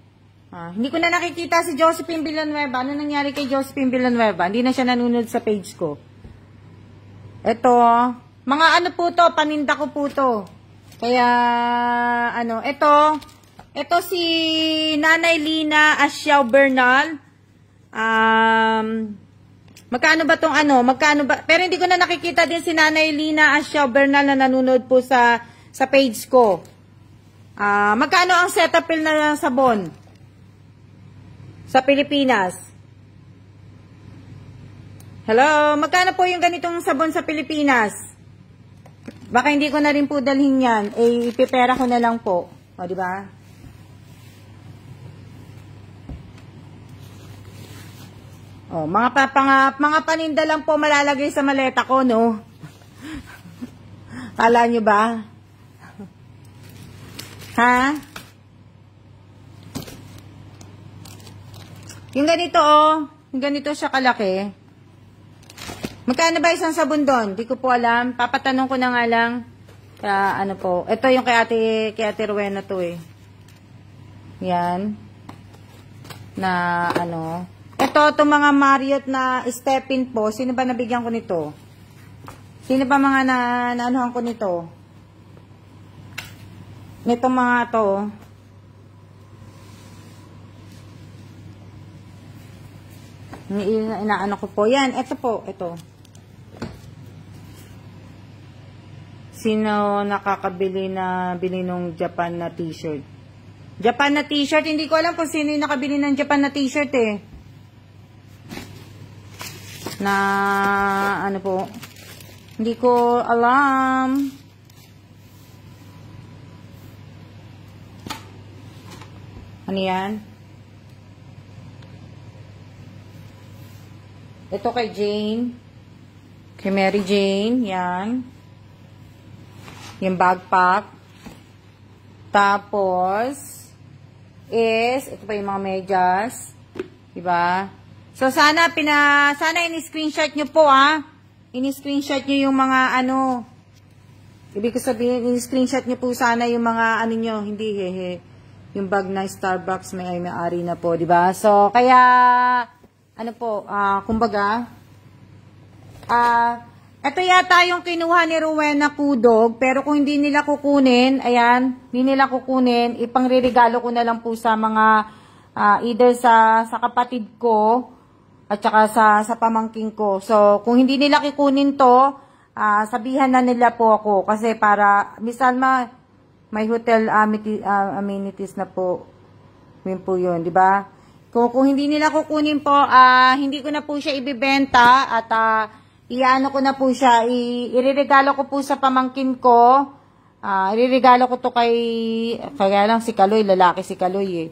Hindi ko na nakikita si Josephine Villanueva. Ano nangyari kay Josephine Villanueva? Hindi na siya nanonood sa page ko. Ito, mga po to, paninda ko po to. Kaya, ito si Nanay Lina Asyaw Bernal. Magkano ba tong pero hindi ko na nakikita din si Nanay Lina Asyaw Bernal na nanonood po sa page ko. Magkano ang Cetaphil na sabon sa Pilipinas? Hello, magkano po yung ganitong sabon sa Pilipinas? Baka hindi ko na rin po dalhin yan. Ipipera ko na lang po. Di ba? Mga paninda lang po malalagay sa maleta ko, no? Kala nyo ba? Ha? Yung ganito, yung ganito siya kalaki. Magkano ba isang sabon doon? Di ko po alam. Papatanong ko na nga lang. Kaya, po. Ito yung kay Ate Rowena to, Yan. Na, Ito mga Marriott na step-in po. Sino ba nabigyan ko nito? Sino ba mga naanuhan ko nito? Nito mga to. Inaano ko po. Yan, ito po. Ito. Sino nakakabili bili nung Japan na t-shirt? Japan na t-shirt? Hindi ko alam kung sino yung nakabili ng Japan na t-shirt Na, po. Hindi ko alam. Ano yan? Ito kay Jane. Kay Mary Jane. Yan. Yung backpack. Tapos, ito pa yung mga medyas. Diba? So, sana in-screenshot nyo po, ha. In-screenshot nyo yung mga, ano, ibig ko sabihin, in-screenshot nyo po sana yung mga, ano nyo, hindi, yung bag na Starbucks may-ari na po, di ba? So, kaya, ano po, kumbaga, ito yata yung kinuha ni Rowena Kudog, pero kung hindi nila kukunin, ayan, hindi nila kukunin, ipangririgalo ko na lang po sa mga, either sa kapatid ko, at saka sa pamangking ko. So, kung hindi nila kikunin to, sabihan na nila po ako, kasi para, bisan may hotel amenities na po. Yun po yun, di ba? Kung hindi nila kukunin po, hindi ko na po siya ibibenta at iano ko na po siya, iririgalo ko po sa pamangkin ko. Iririgalo ko to kaya lang si Kaloy, lalaki si Kaloy eh.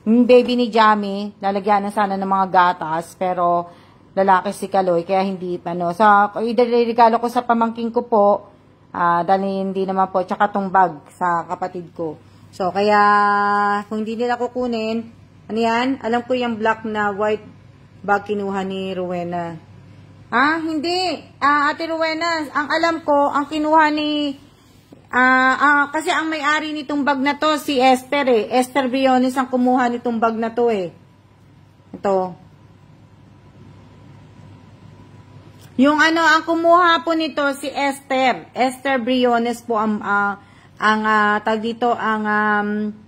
Yung baby ni Jamie, lalagyan na sana ng mga gatas, pero lalaki si Kaloy, kaya hindi pa, no. So, iririgalo ko sa pamangkin ko po, dahil hindi naman po, tsaka tong bag sa kapatid ko. So, kaya, kung hindi nila kukunin, ano yan? Alam ko yung black na white bag kinuha ni Rowena. Hindi. Ate Rowena, ang alam ko, ang kinuha ni, kasi ang may-ari nitong bag na to, si Esther eh. Esther Briones ang kumuha nitong bag na to eh. Ito. Yung ano, ang kumuha po nito si Esther. Esther Briones po ang tag dito,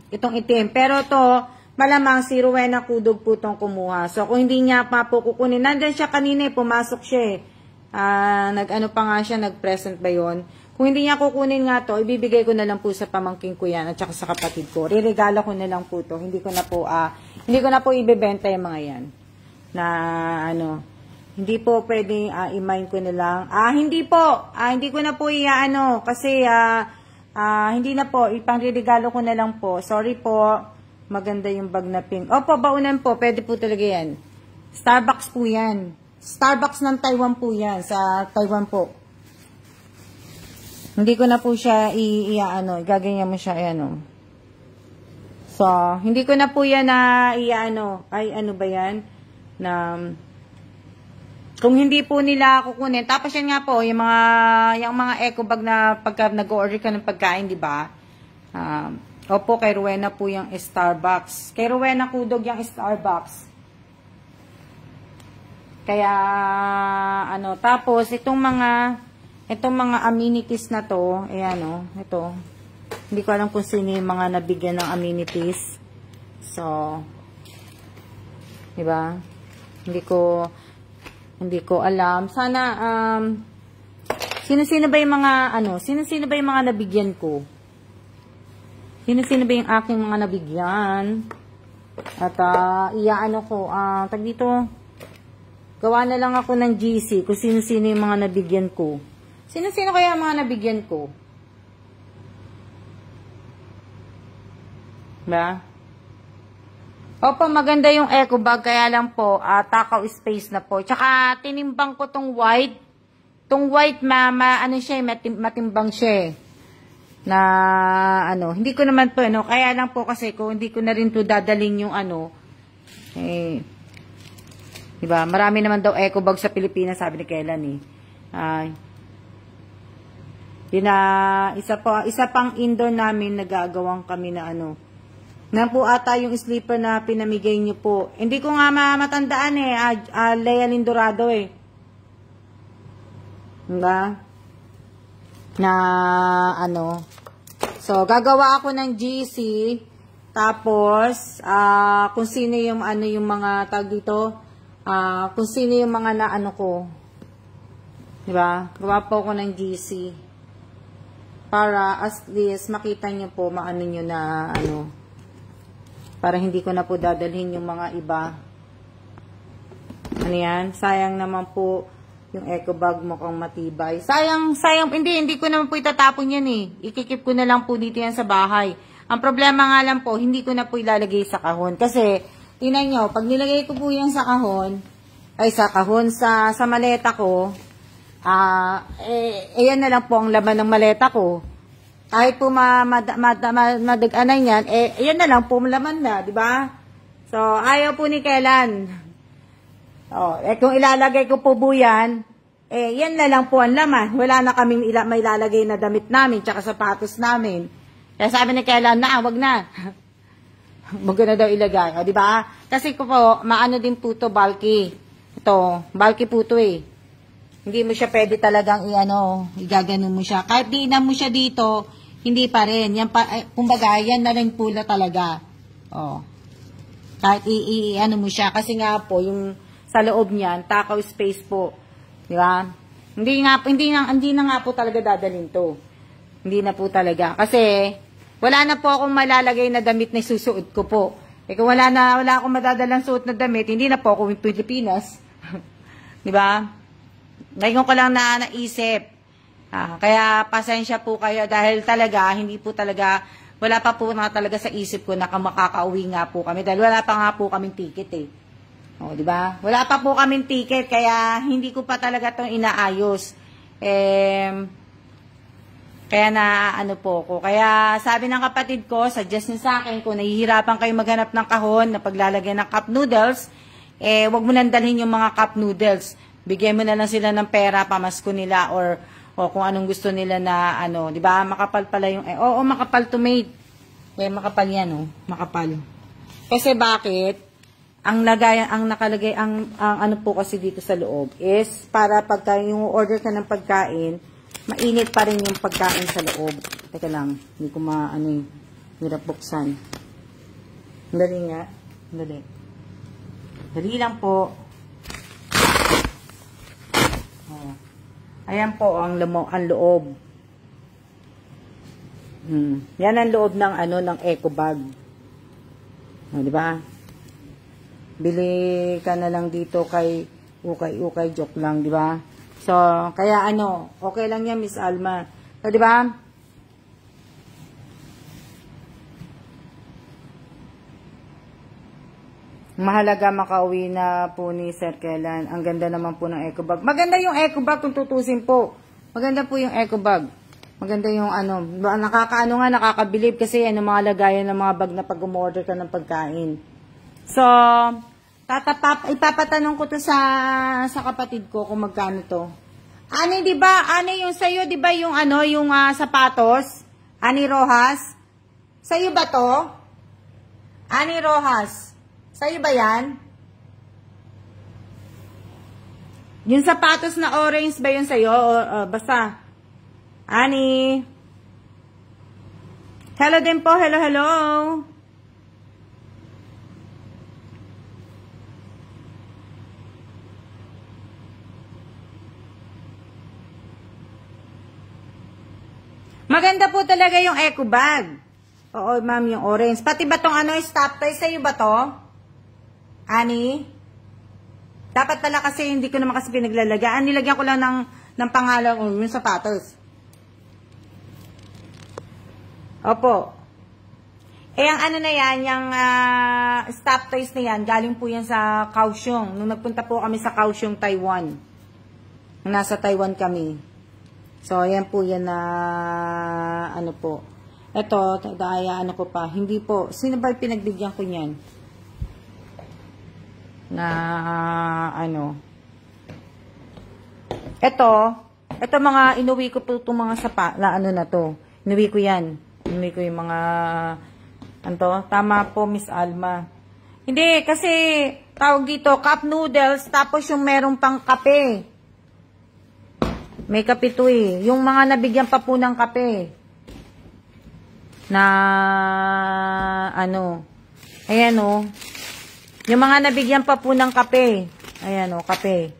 itong itim. Pero to, malamang si Rowena Kudog po itong kumuha. So, kung hindi niya pa po kukunin, nandun siya kanina, pumasok siya eh. Nag-ano pa nga siya, nag-present ba yun? Kung hindi niya kukunin nga to, ibibigay ko na lang po sa pamangking ko yan at saka sa kapatid ko. Ririgalo ko na lang po to. Hindi ko na po ibebenta yung mga yan. Na ano, hindi po pwedeng i-mine ko na lang. Hindi po. Hindi ko na po i-ano. Kasi hindi na po. Ipangririgalo ko na lang po. Sorry po. Maganda yung bag na pink. Opo, baunan po. Pwede po talaga yan. Starbucks po yan. Starbucks ng Taiwan po yan. Sa Taiwan po. Hindi ko na po siya i-ano. Gaganyan mo siya. Ano. So, hindi ko na po yan na i-ano. Ay, ano ba yan? Na... Kung hindi po nila kukunin, tapos yan nga po, yung mga eco bag na pagka nag-order ka ng pagkain, di ba? Opo, kay Rowena po yung Starbucks. Kay Rowena Kudog yung Starbucks. Kaya, ano, tapos, itong mga amenities na to, ayan o, ito. Hindi ko alam kung sino yung mga nabigyan ng amenities. So, di ba? Hindi ko alam. Sana, sino-sino ba yung mga nabigyan ko? Sino-sino ba yung aking mga nabigyan? At, iyaano ko, tag dito, gawa na lang ako ng GC kung sino-sino yung mga nabigyan ko. Sino-sino kaya ang mga nabigyan ko? Ba? Opo, maganda yung eco bag, kaya lang po, takaw space na po. Tsaka, tinimbang ko tong white. Tong white, ano siya, matimbang siya. Na, ano, hindi ko naman po, ano, kaya lang po kasi, kung hindi ko na rin to dadaling yung, ano, diba, marami naman daw eco bag sa Pilipinas, sabi ni Kailan, isa pang indoor namin, nagagawang kami na, ano, na po ata yung sleeper na pinamigay niyo po. Hindi ko nga matandaan eh. Lea Lindorado eh. Diba? Na ano. So, gagawa ako ng GC. Tapos, kung sino yung ano yung mga tag dito. Kung sino yung mga na ano ko. Diba? Gawa po ako ng GC. Para at least makita niyo po maano niyo na ano. Para hindi ko na po dadalhin yung mga iba. Ano yan? Sayang naman po yung eco bag mo kung matibay. Sayang, hindi ko naman po itatapon yan eh. Ikikip ko na lang po dito yan sa bahay. Ang problema nga lang po, hindi ko na po ilalagay sa kahon. Kasi, tingnan nyo, pag nilagay ko po yan sa kahon, sa maleta ko, yan na lang po ang laman ng maleta ko. Kahit po madaganan yan, yan na lang po laman na, di ba? So, ayaw po ni Kailan. Oh, kung ilalagay ko po yan, yan na lang po ang laman. Wala na kaming may ilalagay na damit namin, tsaka sapatos namin. Kaya sabi ni Kayla, wag na. Wag na daw ilagay. O, di ba? Kasi ko po, maano din po to, bulky. Ito, bulky po to eh. Hindi mo siya pwede talagang igaganon mo siya. Kahit diinan mo siya dito, hindi pa rin. Yan pa, kumbaga, yan na rin pula talaga. O. Kahit mo siya. Kasi nga po, yung sa loob niyan, takaw space po. Di ba? Hindi na nga po talaga dadalhin to. Hindi na po talaga. Kasi, wala na po akong malalagay na damit na susuot ko po. Kung wala akong madadalang suot na damit, hindi na po ako yung Pilipinas. Di ba? Ngayon ko lang naisip. Kaya, pasensya po kayo dahil talaga, hindi po talaga, wala pa po na talaga sa isip ko na makakauwi nga po kami. Dahil wala pa nga po kaming ticket eh. O, di ba? Wala pa po kaming ticket kaya hindi ko pa talaga 'tong inaayos. Kaya na po ko. Kaya sabi ng kapatid ko, suggest niya sa akin kung nahihirapan kayo maghanap ng kahon na paglalagay ng cup noodles, wag mo nang dalhin yung mga cup noodles. Bigyan mo na lang sila ng pera, pamasko nila or kung anong gusto nila na di ba? Makapal pala yung makapal to mate. Makapal yan, makapal. Kasi bakit? Ang nakalagay, ang po kasi dito sa loob is para pagka yung order ka ng pagkain, mainit pa rin yung pagkain sa loob. Teka lang, hindi ko hirap buksan. Dali nga. Dali. Dali lang po. Oh. Ayan po ang loob. Yan ang loob ng ng eco bag. Oh, di ba? Bili ka na lang dito kay ukay, joke lang, di ba? So, kaya okay lang yan, Miss Alma. So, di ba? Mahalaga makauwi na po ni Sir Kellan. Ang ganda naman po ng eco bag. Maganda yung eco bag kung tutusin po. Maganda po yung eco bag. Maganda yung nakakabilib kasi yan yung mga lagayan ng mga bag na pag umorder ka ng pagkain. So, ipapatanong ko to sa kapatid ko kung magkano to. Ani, di ba? Ani, yung sa'yo, di ba yung yung sapatos? Ani Rojas? Sa'yo ba to? Ani Rojas? Sa'yo ba yan? Yung sapatos na orange ba yun sa'yo? Basta. Ani? Hello din po. Hello. Maganda po talaga yung eco bag. Oo, ma'am, yung orange. Pati ba tong stop toy? Sa'yo ba to? Ani? Dapat pala kasi hindi ko naman kasi pinaglalagaan. Nilagyan ko lang ng pangalan yung sapatos. Opo. Ang na yan, yung stop toys na yan, galing po yan sa Kaohsiung. Nung nagpunta po kami sa Kaohsiung, Taiwan. Nasa Taiwan kami. So, ayan po yan na, po. Ito, ko pa. Hindi po. Sino ba pinagbigyan ko niyan? Na, Ito mga, inuwi ko po itong mga na to. Inuwi ko yan. Inuwi ko yung mga, tama po, Miss Alma. Hindi, kasi, tawag dito, cup noodles, tapos yung merong pang kape. May kape to eh. Yung mga nabigyan pa po ng kape. Na, ayan yung mga nabigyan pa po ng kape. Ayan kape.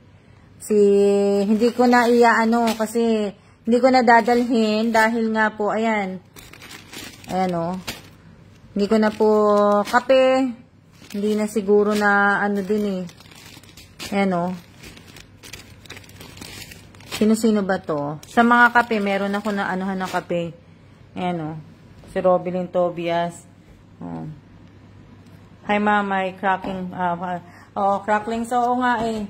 Hindi ko na kasi, hindi ko na dadalhin dahil nga po, ayan. Ayan hindi ko na po, kape. Hindi na siguro na, din eh. Ayan Sino-sino ba to? Sa mga kape, meron ako na ng kape. Ayan si Robilyn Tobias. Hi mama, cracking. Crackling. So, nga eh.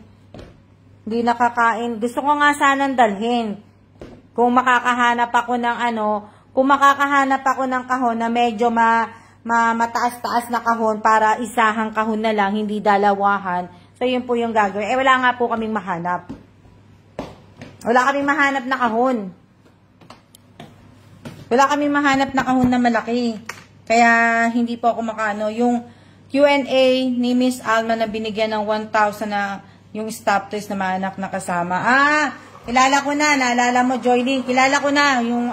Hindi nakakain. Gusto ko nga sanang dalhin. Kung makakahanap ako ng kahon na medyo mataas-taas na kahon para isahang kahon na lang, hindi dalawahan. So, yun po yung gagawin. Wala nga po kaming mahanap. Wala kaming mahanap na kahon. Wala kaming mahanap na kahon na malaki. Kaya, hindi po ako makano. Yung Q&A ni Miss Alma na binigyan ng 1,000 na yung stop toys na maanak na kasama. Kilala ko na. Naalala mo, Joylyn. Kilala ko na yung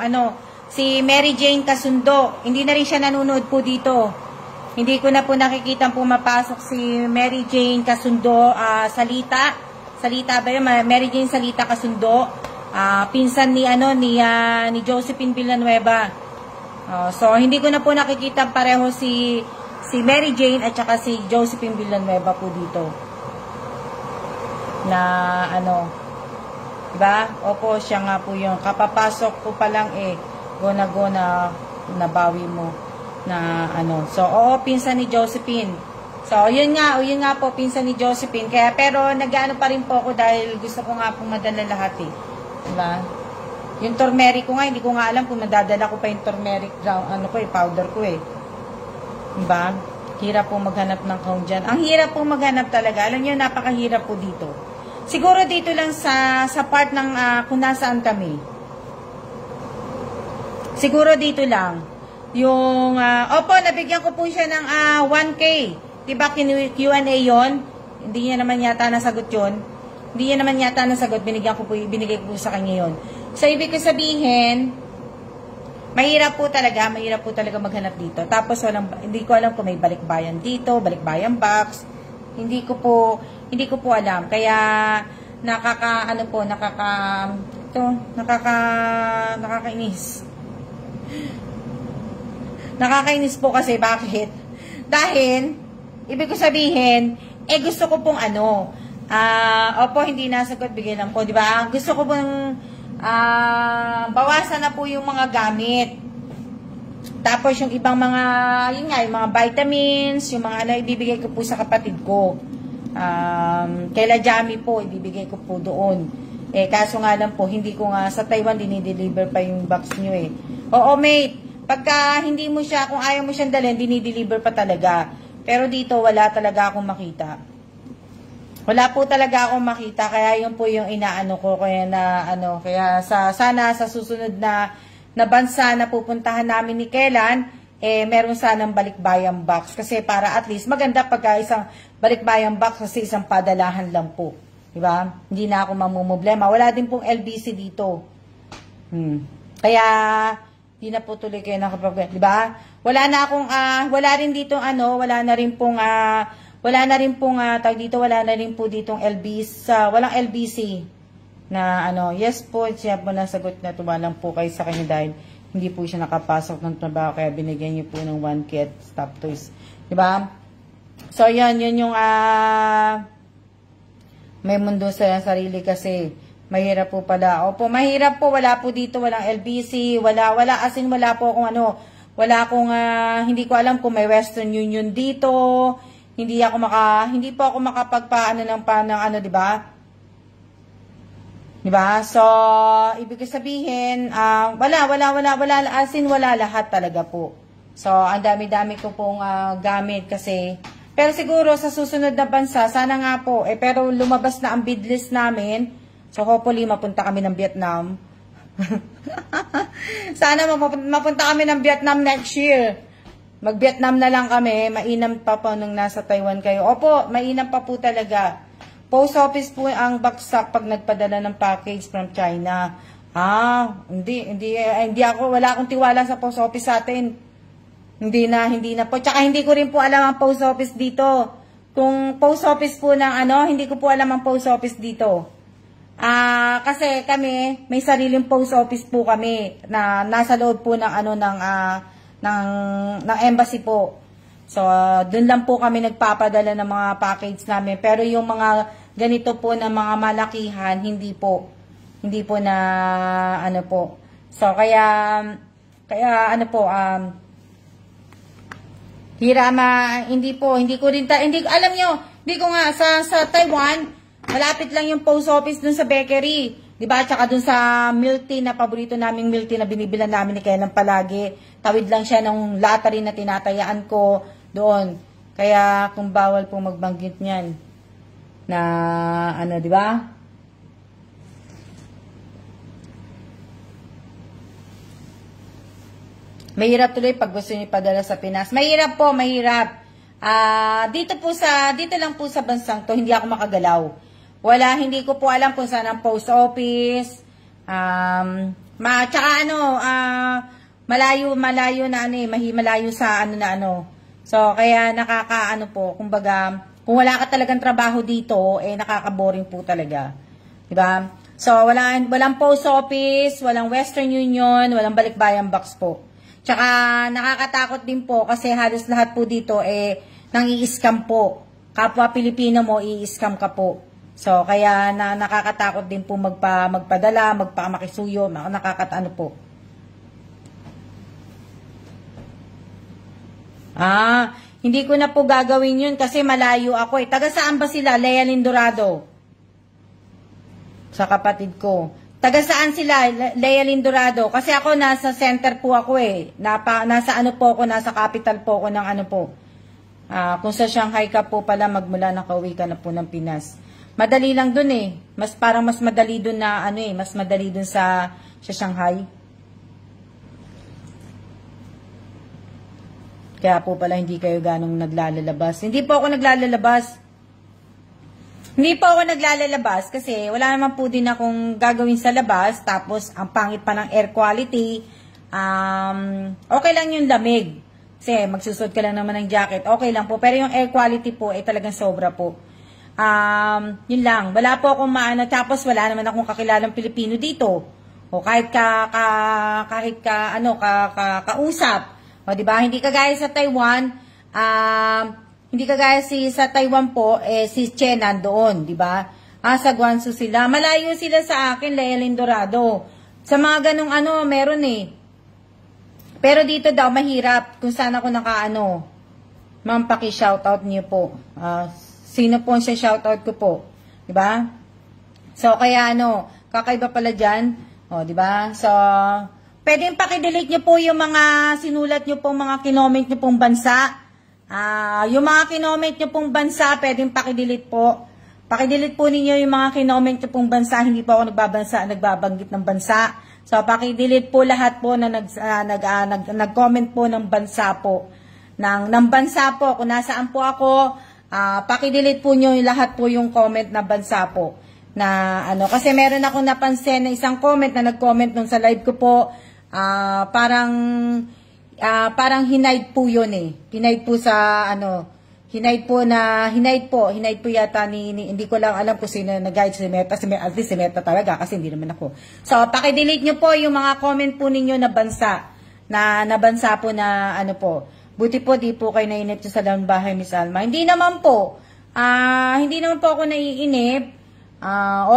si Mary Jane Casundo. Hindi na rin siya nanonood po dito. Hindi ko na po nakikita pumapasok si Mary Jane Casundo. Salita ba yun? Mary Jane Salita Casundo. Pinsan ni Josephine Villanueva. So, hindi ko na po nakikita pareho si Mary Jane at saka si Josephine Villanueva po dito. Na diba? Opo, siya nga po yung kapapasok ko pa lang go na nabawi mo na So, oo, pinsan ni Josephine. So, yun nga po, pinsan ni Josephine. Kaya, pero nag-ano pa rin po ako dahil gusto ko nga pong madala lahat Diba? Yung turmeric ko nga, hindi ko nga alam kung madadala ko pa yung turmeric powder ko Diba? Hirap po maghanap ng kahon dyan. Ang hirap po maghanap talaga. Alam niyo, napakahirap po dito. Siguro dito lang sa part ng kung nasaan kami. Siguro dito lang. Yung, opo, nabigyan ko po siya ng 1K. Diba, Q&A yon? Hindi niya naman yata nasagot yun. Hindi niya naman yata nasagot. Binigay ko po sa kanya yon. So, ibig ko sabihin, mahirap po talaga maghanap dito. Tapos, hindi ko alam kung may balikbayan dito, balikbayan box. Hindi ko po alam. Kaya, nakakainis. Nakakainis po kasi, bakit? Dahil, ibig ko sabihin, gusto ko pong opo, hindi nasagot, bigay lang po, di ba? Gusto ko pong, bawasan na po yung mga gamit. Tapos, yung ibang mga, yung mga vitamins, yung mga ibibigay ko po sa kapatid ko. Kaila Jami po, ibibigay ko po doon. Kaso nga lang po, hindi ko nga, sa Taiwan, dinideliver pa yung box nyo Oo, mate. Pagka hindi mo siya, kung ayaw mo siyang dalhin, dinideliver pa talaga. Pero dito, wala talaga akong makita. Wala po talaga akong makita, kaya yun po yung inaano ko, kaya sana sa susunod na bansa na pupuntahan namin ni Kelan, meron sanang balikbayan box. Kasi para at least, maganda pagka isang balikbayan box kasi isang padalahan lang po. Diba? Hindi na ako mamumblema. Wala din pong LBC dito. Kaya, hindi na po tuloy kayo nakapag, di ba? Wala na akong, wala rin dito, wala na rin po ditong LBC, walang LBC na, yes po, siya po nasagot na tumalang po kayo sa kanya dahil hindi po siya nakapasok ng trabaho, kaya binigyan niyo po ng 1K at stop toys. Di ba? So, yun yung, may mundo sa sarili kasi, mahirap po pala. Opo, mahirap po. Wala po dito. Walang LBC. Wala. As in, wala po akong wala akong, hindi ko alam kung may Western Union dito. Hindi po ako makapagpaano ng di ba? Di ba? So, ibig sabihin, wala. As in, wala lahat talaga po. So, ang dami-dami ko pong gamit kasi, pero siguro sa susunod na bansa, sana nga po, pero lumabas na ang bid list namin. So, hopefully, mapunta kami ng Vietnam. Sana mapunta kami ng Vietnam next year. Mag-Vietnam na lang kami. Mainam pa po nung nasa Taiwan kayo. Opo, mainam pa po talaga. Post office po ang baksak pag nagpadala ng package from China. Hindi ako, wala akong tiwala sa post office sa atin. Hindi na po. Tsaka hindi ko rin po alam ang post office dito. Kung post office po ng hindi ko po alam ang post office dito. Kasi kami, may sariling post office po kami na nasa loob po ng ng embassy po. So, dun lang po kami nagpapadala ng mga package namin. Pero yung mga ganito po na mga malakihan, hindi po na po. So, kaya hindi ko nga sa Taiwan, malapit lang yung post office dun sa bakery. Diba? Tsaka dun sa milk tea na paborito naming milk tea na binibilan namin ni Kelan palagi. Tawid lang siya ng lottery na tinatayaan ko doon. Kaya kung bawal po magbanggit niyan. na ano, di ba? Mahirap tuloy pag gusto niyo padala sa Pinas. Mahirap po, mahirap. Dito lang po sa bansang to, hindi ako makagalaw. Hindi ko po alam kung saan ang post office. Tsaka malayo na ano eh, malayo sa ano na ano. So, kaya nakakaano po, kumbaga, kung wala ka talagang trabaho dito, eh nakaka-boring po talaga. Diba? So, walang post office, walang Western Union, walang balikbayan box po. Tsaka, nakakatakot din po kasi halos lahat po dito eh, nang-i-scam po. Kapwa Pilipino mo, i-scam ka po. So, kaya nakakatakot din po magpadala, magpamakisuyo, nakakataano po. Hindi ko na po gagawin yun kasi malayo ako eh. Taga saan ba sila? Lea Lindorado. Sa kapatid ko. Taga saan sila? Lea Lindorado. Kasi ako nasa center po ako eh. Nasa ano po ako, nasa capital po ako ng ano po. Kung sa Shanghai ka po pala, magmula nakauwi ka na po ng Pinas. Madali lang dun eh. Parang mas madali dun na ano eh. Mas madali dun sa Shanghai. Kaya po pala hindi kayo ganong naglalabas. Hindi po ako naglalabas. Hindi po ako naglalabas kasi wala naman po din akong gagawin sa labas. Tapos ang pangit pa ng air quality. Okay lang yung lamig. Kasi magsusot ka lang naman ng jacket. Okay lang po. Pero yung air quality po ay talagang sobra po. Yun lang. Wala po akong maano. Tapos wala naman akong kakilalang Pilipino dito. O kahit kausap. O, diba? Hindi kagaya sa Taiwan, hindi kagaya sa Taiwan po, si Che nandoon, diba? Sa Guangzhou sila. Malayo sila sa akin, Lea Lindorado. Sa mga ganong meron eh. Pero dito daw, mahirap. Kung saan ako nakaano. Ma'am, paki-shoutout niyo po. Sino po siya shoutout ko po? Diba? So, kaya kakaiba pala dyan. O, diba? So, pwedeng paki-delete nyo po yung mga sinulat nyo pong mga kinoment nyo pong bansa. Yung mga kinoment nyo pong bansa, pwedeng paki-delete po. Paki-delete po ninyo yung mga kinoment nyo pong bansa. Hindi po ako nagbabanggit ng bansa. So, paki-delete po lahat po na nag-comment po ng bansa po. Ng bansa po. Kung nasaan po ako, paki-delete po nyo lahat po yung comment na bansa po. Kasi meron ako napansin na isang comment na nag-comment nung sa live ko po. Parang hinide po yun eh. Hinide po sa hinide po yata hindi ko lang alam kung sino nag-guide si Meta. At least si Meta talaga kasi hindi naman ako. So, paki-delete nyo po yung mga comment po ninyo na bansa. Na bansa po na po. Buti po di po kayo nainip sa dalang bahay, Miss Alma. Hindi naman po. Hindi naman po ako naiinip.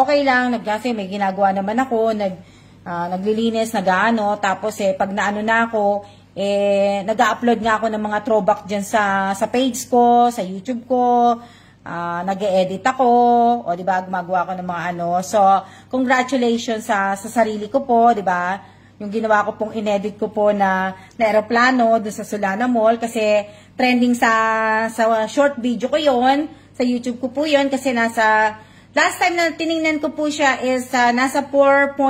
Okay lang. Kasi may ginagawa naman ako. Naglilinis, tapos pag naano na ako, nag-upload nga ako ng mga throwback dyan sa page ko, sa YouTube ko, nag-e-edit ako, o diba, gumagawa ako ng mga So, congratulations sa sarili ko po, diba, yung ginawa ko pong inedit ko po na aeroplano doon sa Solana Mall, kasi trending sa short video ko yon sa YouTube ko po yon kasi last time na tiningnan ko po siya is nasa 4.6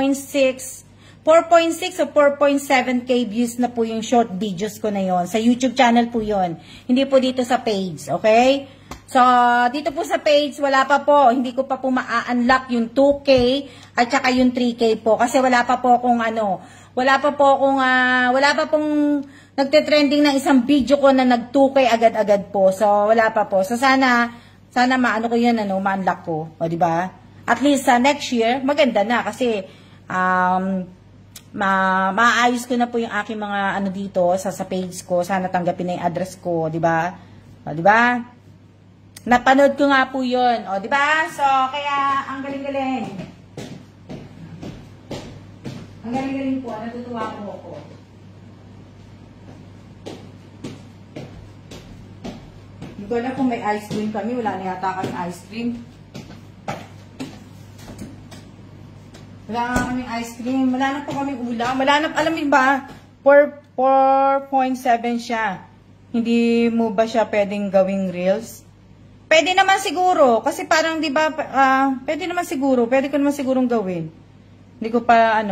o 4.7k views na po yung short videos ko na yon. Sa YouTube channel po yon. Hindi po dito sa page. Okay? So, dito po sa page, wala pa po. Hindi ko pa po ma-unlock yung 2k at saka yung 3k po. Kasi wala pa po akong wala pa pong nagte-trending ng isang video ko na nag 2k agad-agad po. So, wala pa po. So, sana maano ko yun, ma-unlock ko. O, diba? At least sa next year, maganda na. Kasi, maayos ko na po yung aking mga dito sa page ko. Sana tanggapin na yung address ko. O, diba? O, diba? Napanood ko nga po yun. O, diba? So, kaya, ang galing-galing. Ang galing-galing po. Natutuwa po ako. Hindi ko alam kung may ice cream kami. Wala na yata kami ice cream. Wala nga kami ice cream. Wala na po kami ulam. Wala na, alam mo ba? 4.7 siya. Hindi mo ba siya pwedeng gawing reels? Pwede naman siguro. Kasi parang, di ba, pwede naman siguro. Pwede ko naman sigurong gawin. Hindi ko pa,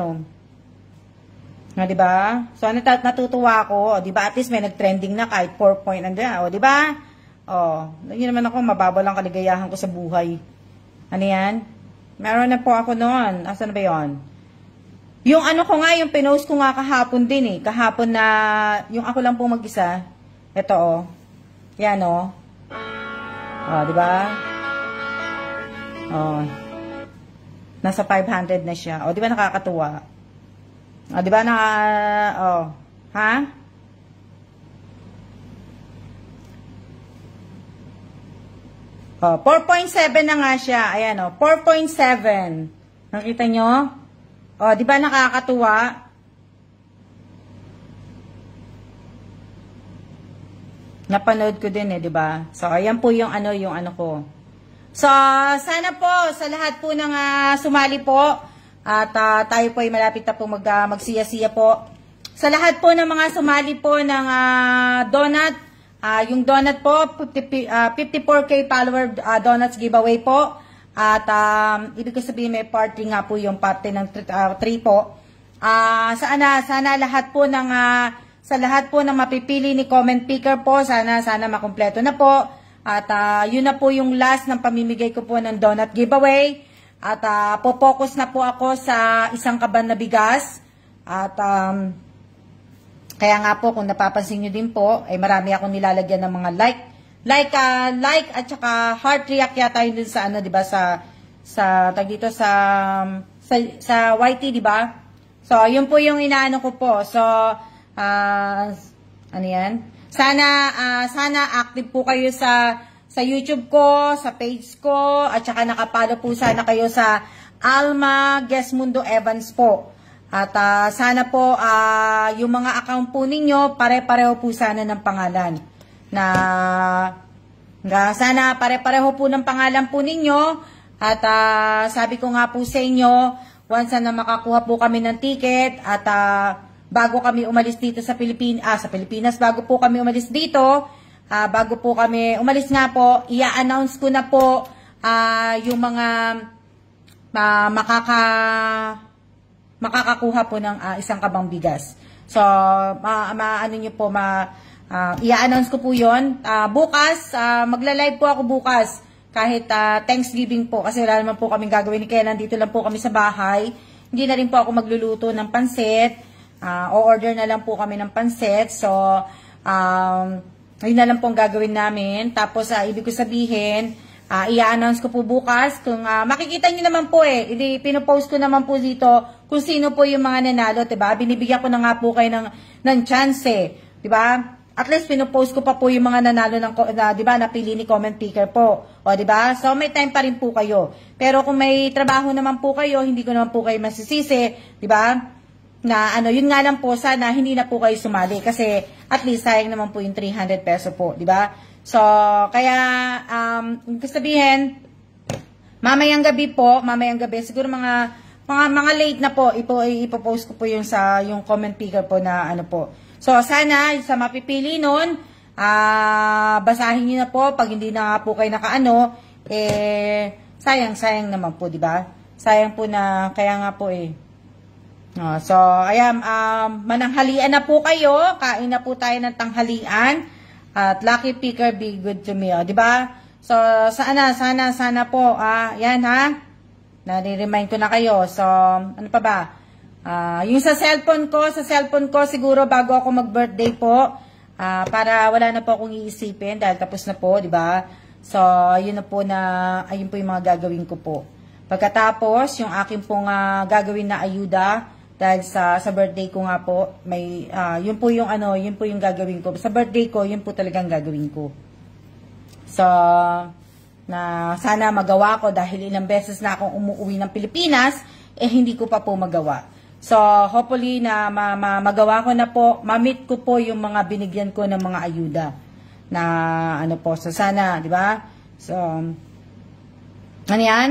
di ba? So, natutuwa ako. Di ba, at least may nag-trending na kahit 4 point nandiyan. O, di ba? O, yun naman ako, mababaw lang kaligayahan ko sa buhay. Ano yan? Meron na po ako noon. Asan na ba yun? Yung ko nga, yung pinost ko nga kahapon din eh. Kahapon na, yung ako lang po mag-isa. Ito Yan di ba? Nasa 500 na siya. Di ba nakakatuwa? Di ba ha? Oh, 4.7 na nga siya. Ayan 4.7. Nakita nyo? Di ba nakakatuwa? Napanood ko din di ba? So, ayan po yung yung ko. So, sana po sa lahat po ng sumali po at tayo po ay malapit na po magsiya-siya po. Sa lahat po ng mga sumali po ng donut, yung donut po 54K follower donuts giveaway po. At ibig ko sabihin may party nga po yung party ng 3 po. Sana lahat po ng sa lahat po ng mapipili ni comment picker po, sana makumpleto na po. At yun na po yung last ng pamimigay ko po ng donut giveaway. At po-focus na po ako sa isang kaban na bigas. At kaya nga po kung napapansin nyo din po, ay marami akong nilalagyan ng mga like at saka heart react yata yun dun sa di ba, sa tag dito sa YT, di ba? So, yun po yung inaano ko po. So, yan? Sana active po kayo sa YouTube ko, sa page ko, at saka nakapalo po sana kayo sa Alma Gesmundo Evans po. At sana po yung mga account po ninyo, pare-pareho po sana ng pangalan. Sana pare-pareho po ng pangalan po ninyo. At sabi ko nga po sa inyo, once na makakuha po kami ng ticket at bago kami umalis dito sa Pilipinas, bago po kami umalis dito, bago po kami umalis nga po, i-announce ko na po yung mga makakakuha po ng isang kabang bigas. So, ano nyo po, i-announce ko po yun. Bukas, magla-live po ako bukas. Kahit Thanksgiving po, kasi wala naman po kaming gagawin. Kaya nandito lang po kami sa bahay. Hindi na rin po ako magluluto ng pansit. O-order na lang po kami ng pansit. So, yun na lang po ang gagawin namin. Tapos, ibig ko sabihin, i-announce ko po bukas. Kung makikita nyo naman po pinopost ko naman po dito kung sino po yung mga nanalo, diba? Binibigyan ko na nga po kayo ng chance, diba? At least pinopost ko pa po yung mga nanalo diba, napili ni comment picker po. O, diba? So, may time pa rin po kayo. Pero kung may trabaho naman po kayo, hindi ko naman po kayo masisisi, diba? Na yun nga lang po, sana hindi na po kayo sumali. Kasi, at least, sayang naman po yung 300 peso po, diba? So, kaya, sabihin, mamayang gabi, siguro mga late na po, ipopost ko po yung comment picker po na po. So, sana, sa mapipili nun, basahin nyo na po, pag hindi na po kayo sayang naman po, diba? Sayang po na, kaya nga po so, ayan, mananghalian na po kayo, kain na po tayo ng tanghalian, at lucky picker, be good to me, diba? So, sana po, yan nare-remind ko na kayo. So, ano pa ba? Yung sa cellphone ko, siguro bago ako mag-birthday po, para wala na po akong iisipin dahil tapos na po, di ba? So, ayun po yung mga gagawin ko po. Pagkatapos, yung akin pong gagawin na ayuda, dahil sa birthday ko nga po, yun po yung gagawin ko. Sa birthday ko, yun po talagang gagawin ko. So, sana magawa ko dahil ilang beses na akong umuwi ng Pilipinas, hindi ko pa po magawa. So, hopefully na magawa ko na po, ma-meet ko po yung mga binigyan ko ng mga ayuda na po. So, sana, di ba? So, yan?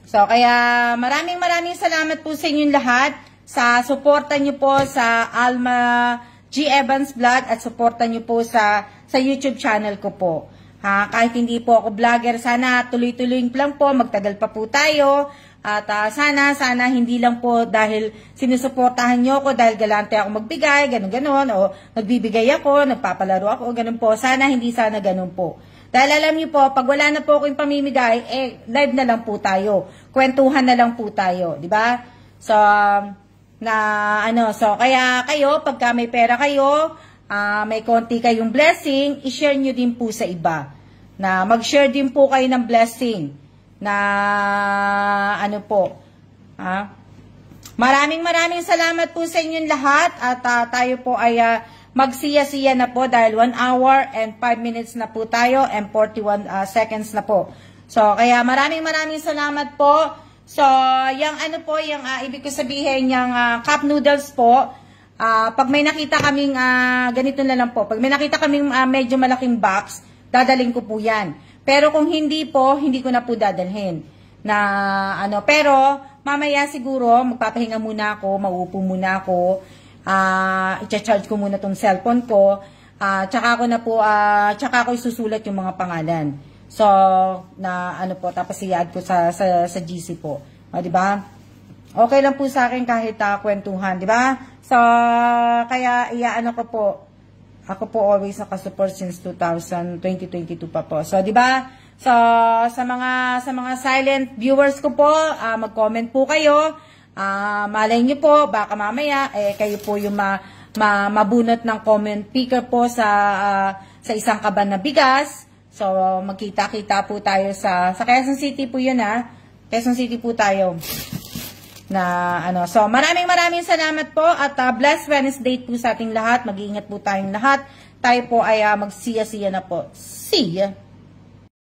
So, kaya maraming salamat po sa inyong lahat sa suporta nyo po sa Alma G. Evans Vlog at suporta nyo po sa YouTube channel ko po. Ha, kahit hindi po ako vlogger, sana tuloy-tuloy lang po, magtagal pa po tayo. At sana hindi lang po dahil sinusuportahan nyo ako, dahil galante ako magbigay, ganun-ganon, o nagbibigay ako, nagpapalaro ako, ganun po. Sana hindi ganun po. Dahil alam niyo po, pag wala na po akong pamimigay, live na lang po tayo. Kwentuhan na lang po tayo, di ba? So, kaya kayo, pagka may pera kayo, may konti kayong blessing, i-share nyo din po sa iba. Na mag-share din po kayo ng blessing. Na maraming salamat po sa inyong lahat. At tayo po ay magsiya-siya na po dahil 1 hour and 5 minutes na po tayo and 41 seconds na po. So, kaya maraming salamat po. So, yung ibig ko sabihin, yung cup noodles po, pag may nakita kaming, ganito na lang po, pag may nakita kaming medyo malaking box, dadaling ko po yan. Pero kung hindi po, hindi ko na po dadalhin. Pero, mamaya siguro, magpapahinga muna ako, mauupo muna ako, i-charge ko muna tong cellphone ko, tsaka ako isusulat yung mga pangalan. So, tapos i-add ko sa GC po. Di ba? Okay lang po sa akin kahit kwentuhan, di ba? So, kaya ko po. Ako po always nakasupport since 2022 pa po. So, di ba? So, sa mga silent viewers ko po, mag-comment po kayo. Malay niyo po, baka mamaya, kayo po yung mabunot ng comment picker po sa isang kaban na bigas. So, magkita-kita po tayo sa Quezon City po yun, Quezon City po tayo. So, maraming salamat po at blessed Wednesday po sa ating lahat. Mag-iingat po tayong lahat. Tayo po ay magsiya-siya na po. See ya!